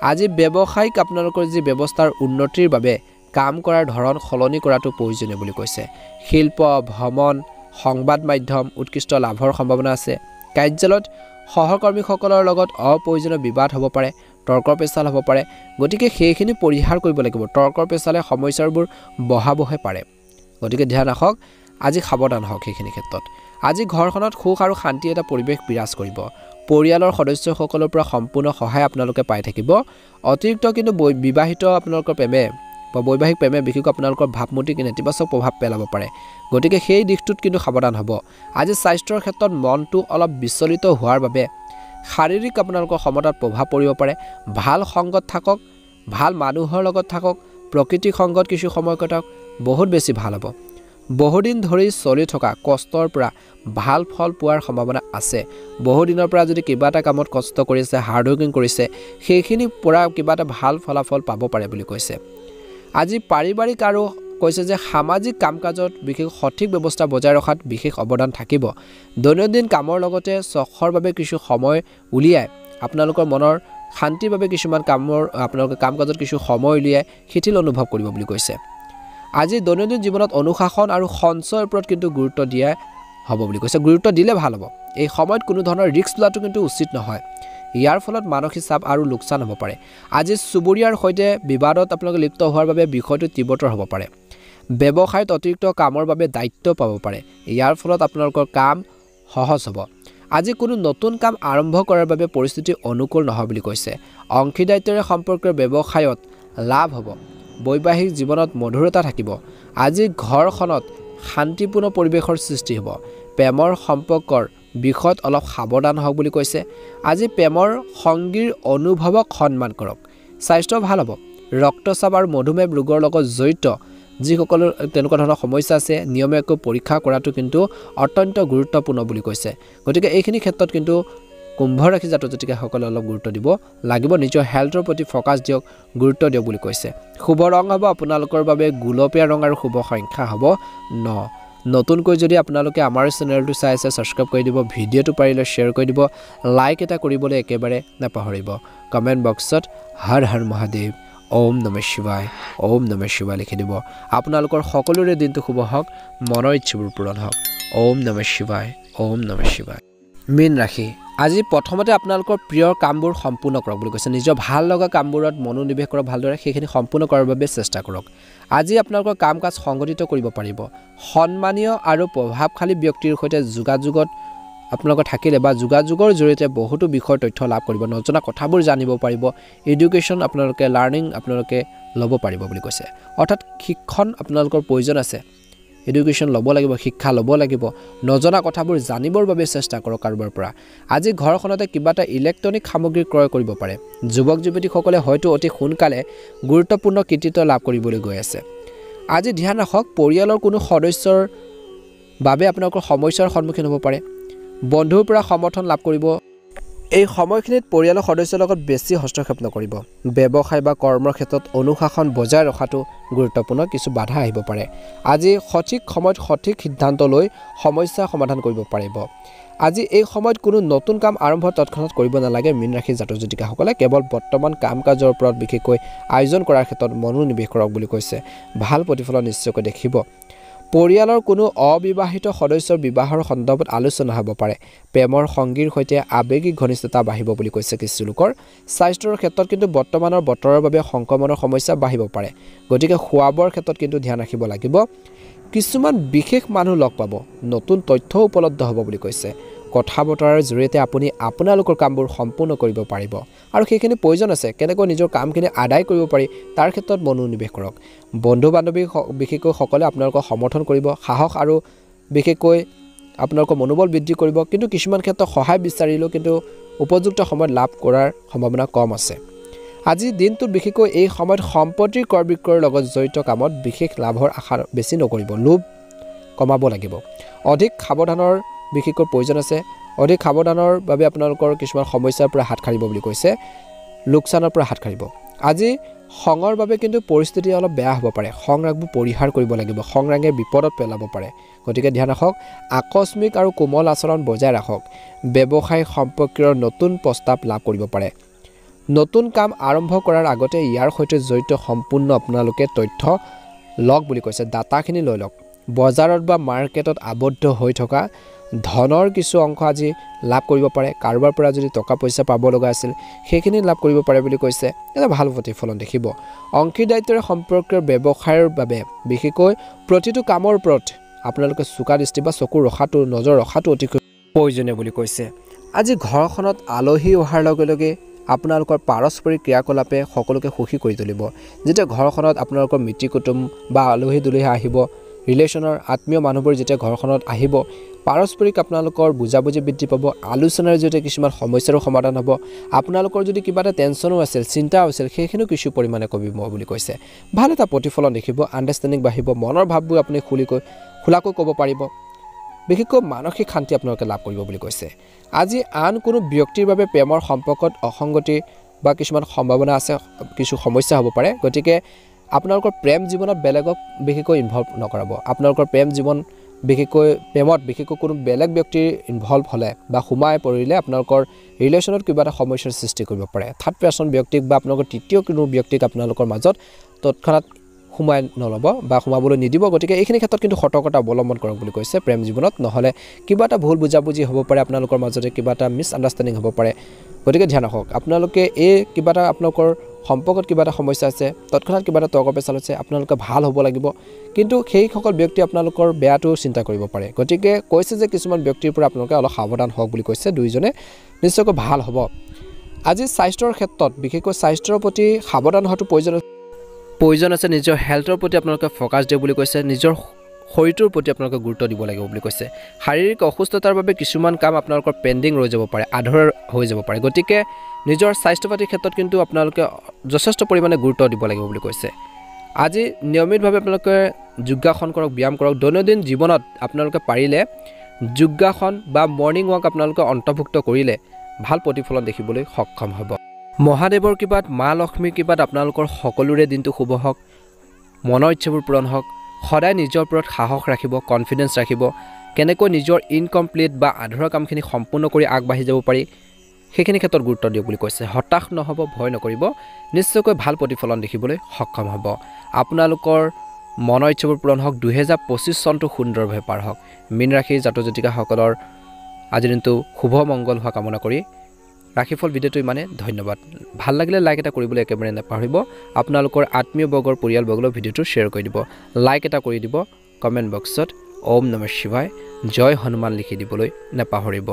আজি ব্যৱসায়িক আপোনালোকৰ যি ব্যৱস্থাৰ উন্নতিৰ বাবে কাম কৰাৰ ধৰণ সলনি কৰাটো প্ৰয়োজনীয় বুলি কৈছে শিল্প ভ্ৰমণ সংবাদ মাধ্যম উৎকৃষ্ট লাভৰ সম্ভাৱনা আছে কাৰ্যালয়ত সহকৰ্মীসকলৰ লগত অপ্ৰয়োজনীয় বিবাদ হ'ব পাৰে তৰ্কৰ পেচাল হ'ব পাৰে গতিকে সেইখিনি পৰিহাৰ কৰিব লাগিব তৰ্কৰ পেচালে সমস্যাবোৰ বঢ়াবহে পাৰে গতিকে ধ্যান ৰাখক আজি সাৱধান হওক সেইখিনি ক্ষেত্ৰত আজি ঘৰখনত সুখ আৰু শান্তি এটা পৰিৱেশ বিৰাজ কৰিব পৰিয়ালৰ সদস্যসকলৰ পৰা সম্পূৰ্ণ সহায় আপোনালোকে পাই থাকিব অতিৰিক্ত কিন্তু বিবাহিত আপোনালোকৰ প্ৰেমে বা বৈবাহিক প্ৰেমে বিশেষকৈ আপোনালোকৰ ভাৱমূৰ্তি নেতিবাচক প্ৰভাৱ পেলাব পাৰে গতিকে সেই দিশটোত কিন্তু সাৱধান হ'ব আজি স্বাস্থ্যৰ ক্ষেত্ৰত মনটো অলপ বিচলিত হোৱাৰ বাবে শাৰীৰিক আপোনালোকৰ সমতাত প্ৰভাৱ পৰিব পাৰে ভাল সংগত থাকক ভাল মানুহৰ লগত থাকক প্ৰকৃতিক সংগত কিছু সময় কটাওক বহুত বেছি ভাল হ'ব বহুদিন ধৰি চলি থকা কষ্টৰ পৰা ভাল ফল পোৱাৰ সম্ভাৱনা আছে বহুদিনৰ পৰা যদি কিবা এটা কামত কষ্ট কৰিছে হাৰ্ড ৱৰ্কিং কৰিছে সেইখিনি পৰা কিবা এটা ভাল ফলাফল পাব পাৰে বুলি কৈছে আজি পাৰিবাৰিক আৰু কৈছে যে সামাজিক কাম-কাজত বিশেষ সঠিক ব্যৱস্থা বজাই ৰখাত বিশেষ অৱদান থাকিব দৈনন্দিন কামৰ লগতে চখৰ বাবে কিছু সময় উলিয়াই আপোনালোকৰ মনৰ শান্তিৰ বাবে কিছুমান আপোনালোকে কাম কাজত কিছু সময় উলিয়াই শিথিল অনুভৱ কৰিব বুলি কৈছে আজি দৈনন্দিন জীৱনত অনুশাসন আৰু সঞ্চয়ৰ ওপৰত কিন্তু গুৰুত্ব দিয়া হ'ব বুলি কৈছে গুৰুত্ব দিলে ভাল হ'ব এই সময়ত কোনো ধৰণৰ ৰিস্ক লোৱাটো কিন্তু উচিত নহয় ইয়াৰ ফলত মানসিক চাপ আৰু লোকচান হ'ব পাৰে আজি চুবুৰীয়াৰ সৈতে বিবাদত আপোনালোকে লিপ্ত হোৱাৰ বাবে বিষয়টো তীব্ৰতৰ হ'ব পাৰে ব্যৱসায়ত অতিৰিক্ত কামৰ বাবে দায়িত্ব পাব পাৰে ইয়াৰ ফলত আপোনালোকৰ কাম সহজ হ'ব আজি কোনো নতুন কাম আৰম্ভ কৰাৰ বাবে পৰিস্থিতি অনুকূল নহয় বুলি কৈছে অংশীদাৰিত্বৰে সম্পৰ্কীয় ব্যৱসায়ত লাভ হ'ব বৈবাহিক জীৱনত মধুৰতা থাকিব আজি ঘৰখনত শান্তিপূৰ্ণ পৰিৱেশৰ সৃষ্টি হ'ব প্ৰেমৰ সম্পৰ্কৰ বিষয়ত অলপ সাৱধান হওক বুলি কৈছে আজি প্ৰেমৰ সংগীৰ অনুভৱক সন্মান কৰক স্বাস্থ্য ভাল হ'ব ৰক্তচাপ আৰু মধুমেহ ৰোগৰ লগত জড়িত যিসকলৰ তেনেকুৱা ধৰণৰ সমস্যা আছে নিয়মীয়াকৈ পৰীক্ষা কৰাটো কিন্তু অত্যন্ত গুৰুত্বপূৰ্ণ বুলি কৈছে গতিকে এইখিনি ক্ষেত্ৰত কিন্তু কুম্ভ ৰাশি জাতক জাতিকাসকলে অলপ গুৰুত্ব দিব লাগিব নিজৰ হেল্থৰ প্ৰতি ফ'কাছ দিয়ক গুৰুত্ব দিয়ক বুলি কৈছে শুভ ৰং হ'ব আপোনালোকৰ বাবে গুলপীয়া ৰং আৰু শুভ সংখ্যা হ'ব 9 নতুনকৈ যদি আপোনালোকে আমাৰ চেনেলটো চাই আছে সাবস্ক্ৰাইব কৰি দিব ভিডিঅ'টো পাৰিলে শ্বেয়াৰ কৰি দিব লাইক এটা কৰিবলৈ একেবাৰে নাপাহৰিব কমেন্ট বক্সত হৰ হৰ মহাদেৱ ওম নমঃ শিৱায় লিখি দিব আপোনালোকৰ সকলোৰে দিনটো শুভ হওক মনৰ ইচ্ছাবোৰ পূৰণ হওক ওম নমঃ শিৱায় মীন ৰাশি আজি প্ৰথমতে আপোনালোকৰ প্ৰিয় কামবোৰ সম্পূৰ্ণ কৰক বুলি কৈছে নিজৰ ভাল লগা কামবোৰত মনোনিৱেশ কৰক ভালদৰে সেইখিনি সম্পূৰ্ণ কৰাৰ বাবে চেষ্টা কৰক আজি আপোনালোকৰ কাম কাজ সংগঠিত কৰিব পাৰিব সন্মানীয় আৰু প্ৰভাৱশালী ব্যক্তিৰ সৈতে যোগাযোগত আপোনালোকৰ থাকিলে বা যোগাযোগৰ জৰিয়তে বহুতো বিষয়ৰ তথ্য লাভ কৰিব নজনা কথাবোৰ জানিব পাৰিব এডুকেশ্যন আপোনালোকে লাৰ্নিং আপোনালোকে ল'ব পাৰিব বুলি কৈছে অৰ্থাৎ শিক্ষণ আপোনালোকৰ প্ৰয়োজন আছে এডুকেশ্যন ল'ব লাগিব শিক্ষা ল'ব লাগিব নজনা কথাবোৰ জানিবৰ বাবে চেষ্টা কৰক কাৰোবাৰ পৰা আজি ঘৰখনতে কিবা এটা ইলেক্ট্ৰনিক সামগ্ৰী ক্ৰয় কৰিব পাৰে যুৱক যুৱতীসকলে হয়তো অতি সোনকালে গুৰুত্বপূৰ্ণ কৃতিত্ব লাভ কৰিবলৈ গৈ আছে আজি ধ্যান ৰাখক পৰিয়ালৰ কোনো সদস্যৰ বাবে আপোনালোকৰ সমস্যাৰ সন্মুখীন হ'ব পাৰে বন্ধুৰ পৰা সমৰ্থন লাভ কৰিব এই সময়খিনিত পৰিয়ালৰ সদস্যৰ লগত বেছি হস্তক্ষেপ নকৰিব ব্যৱসায় বা কৰ্মৰ ক্ষেত্ৰত অনুশাসন বজাই ৰখাটো গুৰুত্বপূৰ্ণ কিছু বাধা আহিব পাৰে আজি সঠিক সময়ত সঠিক সিদ্ধান্ত লৈ সমস্যা সমাধান কৰিব পাৰিব আজি এই সময়ত কোনো নতুন কাম আৰম্ভ তৎক্ষণাত কৰিব নালাগে মীন ৰাশিৰ জাতক জাতিকাসকলে কেৱল বৰ্তমান কাম কাজৰ ওপৰত বিশেষকৈ আয়োজন কৰাৰ ক্ষেত্ৰত মনোনিৱেশ কৰক বুলি কৈছে ভাল প্ৰতিফলন নিশ্চয়কৈ দেখিব পৰিয়ালৰ কোনো অবিবাহিত সদস্যৰ বিবাহৰ সন্দৰ্ভত আলোচনা হ'ব পাৰে প্ৰেমৰ সংগীৰ সৈতে আবেগিক ঘনিষ্ঠতা বাঢ়িব বুলি কৈছে কিছু লোকৰ স্বাস্থ্যৰ ক্ষেত্ৰত কিন্তু বৰ্তমানৰ বতৰৰ বাবে সংক্ৰমণৰ সমস্যা বাঢ়িব পাৰে গতিকে খোৱাবৰ ক্ষেত্ৰত কিন্তু ধ্যান ৰাখিব লাগিব কিছুমান বিশেষ মানুহ লগ পাব নতুন তথ্য উপলব্ধ হ'ব বুলি কৈছে কথা বতৰাৰ জৰিয়তে আপুনি আপোনালোকৰ কামবোৰ সম্পূৰ্ণ কৰিব পাৰিব আৰু সেইখিনি প্ৰয়োজন আছে কেনেকৈ নিজৰ কামখিনি আদায় কৰিব পাৰি তাৰ ক্ষেত্ৰত মনোনিৱেশ কৰক বন্ধু বান্ধৱী বিশেষকৈ সকলে আপোনালোকক সমৰ্থন কৰিব সাহস আৰু বিশেষকৈ আপোনালোকৰ মনোবল বৃদ্ধি কৰিব কিন্তু কিছুমান ক্ষেত্ৰত সহায় বিচাৰিলেও কিন্তু উপযুক্ত সময়ত লাভ কৰাৰ সম্ভাৱনা কম আছে আজি দিনটোত বিশেষকৈ এই সময়ত সম্পত্তিৰ ক্ৰয় বিক্ৰয়ৰ লগত জড়িত কামত বিশেষ লাভৰ আশা বেছি নকৰিব লোভ কমাব লাগিব অধিক সাৱধানৰ বিশেষকৈ প্ৰয়োজন আছে অধিক সাৱধানৰ বাবে আপোনালোকৰ কিছুমান সমস্যাৰ পৰা হাত সাৰিব বুলি কৈছে লোকচানৰ পৰা হাত সাৰিব আজি খঙৰ বাবে কিন্তু পৰিস্থিতি অলপ বেয়া হ'ব পাৰে খং ৰাগবোৰ পৰিহাৰ কৰিব লাগিব খং ৰাগে বিপদত পেলাব পাৰে গতিকে ধ্যান ৰাখক আকস্মিক আৰু কোমল আচৰণ বজাই ৰাখক ব্যৱসায় সম্পৰ্কীয় নতুন প্ৰস্তাৱ লাভ কৰিব পাৰে নতুন কাম আৰম্ভ কৰাৰ আগতে ইয়াৰ সৈতে জড়িত সম্পূৰ্ণ আপোনালোকে তথ্য লওক বুলি কৈছে ডাটাখিনি লৈ লওক বজাৰত বা মাৰ্কেটত আবদ্ধ হৈ থকা ধনৰ কিছু অংশ আজি লাভ কৰিব পাৰে কাৰোবাৰ পৰা যদি টকা পইচা পাব লগা আছিল সেইখিনি লাভ কৰিব পাৰে বুলি কৈছে এটা ভাল প্ৰতিফলন দেখিব অংশীদাৰিত্বৰে সম্পৰ্কীয় ব্যৱসায়ৰ বাবে বিশেষকৈ প্ৰতিটো কামৰ ওপৰত আপোনালোকে চোকা দৃষ্টি বা চকু ৰখাটো নজৰ ৰখাটো অতি প্ৰয়োজনীয় বুলি কৈছে আজি ঘৰখনত আলহী অহাৰ লগে লগে আপোনালোকৰ পাৰস্পৰিক ক্ৰিয়াকলাপে সকলোকে সুখী কৰি তুলিব যেতিয়া ঘৰখনত আপোনালোকৰ মিত্ৰ কুটুম বা আলহী দুলহী আহিব ৰিলেশ্যনৰ আত্মীয় মানুহবোৰ যেতিয়া ঘৰখনত আহিব পাৰস্পৰিক আপোনালোকৰ বুজাবুজি বৃদ্ধি পাব আলোচনাৰ জৰিয়তে কিছুমান সমস্যাৰ সমাধান হ'ব আপোনালোকৰ যদি কিবা এটা টেনচনো আছিল চিন্তা আছিল সেইখিনিও কিছু পৰিমাণে কমিব বুলি কৈছে ভাল এটা প্ৰতিফলন দেখিব আণ্ডাৰষ্টেণ্ডিং বাঢ়িব মনৰ ভাৱবোৰ আপুনি খোলাকৈ ক'ব পাৰিব বিশেষকৈ মানসিক শান্তি আপোনালোকে লাভ কৰিব বুলি কৈছে আজি আন কোনো ব্যক্তিৰ বাবে প্ৰেমৰ সম্পৰ্কত অসংগতি বা কিছুমান সম্ভাৱনা আছে কিছু সমস্যা হ'ব পাৰে গতিকে আপোনালোকৰ প্ৰেম জীৱনত বেলেগক বিশেষকৈ ইনভলভ নকৰাব আপোনালোকৰ প্ৰেম জীৱন বিশেষকৈ প্ৰেমত বিশেষকৈ কোনো বেলেগ ব্যক্তিৰ ইনভলভ হ'লে বা সোমাই পৰিলে আপোনালোকৰ ৰিলেশ্যনত কিবা এটা সমস্যাৰ সৃষ্টি কৰিব পাৰে থাৰ্ড পাৰ্চন ব্যক্তিক বা আপোনালোকৰ তৃতীয় কোনো ব্যক্তিক আপোনালোকৰ মাজত তৎক্ষণাত সোমাই নল'ব বা সোমাবলৈ নিদিব গতিকে এইখিনি ক্ষেত্ৰত কিন্তু সতৰ্কতা অৱলম্বন কৰক বুলি কৈছে প্ৰেম জীৱনত নহ'লে কিবা এটা ভুল বুজাবুজি হ'ব পাৰে আপোনালোকৰ মাজতে কিবা এটা মিছ আণ্ডাৰষ্টেণ্ডিং হ'ব পাৰে গতিকে ধ্যান ৰাখক আপোনালোকে এই কিবা এটা আপোনালোকৰ সম্পৰ্কত কিবা এটা সমস্যা আছে তৎক্ষণাত কিবা এটা তৰ্ক পেচাল আছে আপোনালোকে ভাল হ'ব লাগিব কিন্তু সেইসকল ব্যক্তি আপোনালোকৰ বেয়াটো চিন্তা কৰিব পাৰে গতিকে কৈছে যে কিছুমান ব্যক্তিৰ পৰা আপোনালোকে অলপ সাৱধান হওক বুলি কৈছে দুইজনে নিশ্চয়কৈ ভাল হ'ব আজি স্বাস্থ্যৰ ক্ষেত্ৰত বিশেষকৈ স্বাস্থ্যৰ প্ৰতি সাৱধান হোৱাটো প্ৰয়োজন আছে নিজৰ হেল্থৰ প্ৰতি আপোনালোকে ফ'কাছ দিয়ক বুলি কৈছে নিজৰ শৰীৰটোৰ প্ৰতি আপোনালোকে গুৰুত্ব দিব লাগিব বুলি কৈছে শাৰীৰিক অসুস্থতাৰ বাবে কিছুমান কাম আপোনালোকৰ পেণ্ডিং ৰৈ যাব পাৰে আধৰুৱা হৈ যাব পাৰে গতিকে নিজৰ স্বাস্থ্য পাতিৰ ক্ষেত্ৰত কিন্তু আপোনালোকে যথেষ্ট পৰিমাণে গুৰুত্ব দিব লাগিব বুলি কৈছে আজি নিয়মিতভাৱে আপোনালোকে যোগাসন কৰক ব্যায়াম কৰক দৈনন্দিন জীৱনত আপোনালোকে পাৰিলে যোগাসন বা মৰ্ণিং ৱাক আপোনালোকে অন্তৰ্ভুক্ত কৰিলে ভাল প্ৰতিফলন দেখিবলৈ সক্ষম হ'ব মহাদেৱৰ কৃপাত মা লক্ষ্মীৰ কৃপাত আপোনালোকৰ সকলোৰে দিনটো শুভ হওক মনৰ ইচ্ছাবোৰ পূৰণ হওক সদায় নিজৰ ওপৰত সাহস ৰাখিব কনফিডেন্স ৰাখিব কেনেকৈ নিজৰ ইনকমপ্লিট বা আধৰুৱা কামখিনি সম্পূৰ্ণ কৰি আগবাঢ়ি যাব পাৰি সেইখিনি ক্ষেত্ৰত গুৰুত্ব দিয়ক বুলি কৈছে হতাশ নহ'ব ভয় নকৰিব নিশ্চয়কৈ ভাল প্ৰতিফলন দেখিবলৈ সক্ষম হ'ব আপোনালোকৰ মনৰ ইচ্ছাবোৰ পূৰণ হওক 2025 চনটো সুন্দৰভাৱে পাৰ হওক মীন ৰাশিৰ জাতক জাতিকাসকলৰ আজিৰ দিনটো শুভ মংগল হোৱা কামনা কৰি ৰাশিফল ভিডিঅ'টো ইমানে ধন্যবাদ ভাল লাগিলে লাইক এটা কৰিবলৈ একেবাৰে নাপাহৰিব আপোনালোকৰ আত্মীয় বৰ্গৰ পৰিয়াল বৰ্গলৈ ভিডিঅ'টো শ্বেয়াৰ কৰি দিব লাইক এটা কৰি দিব কমেণ্ট বক্সত ওম নমঃ শিৱায় জয় হনুমান লিখি দিবলৈ নাপাহৰিব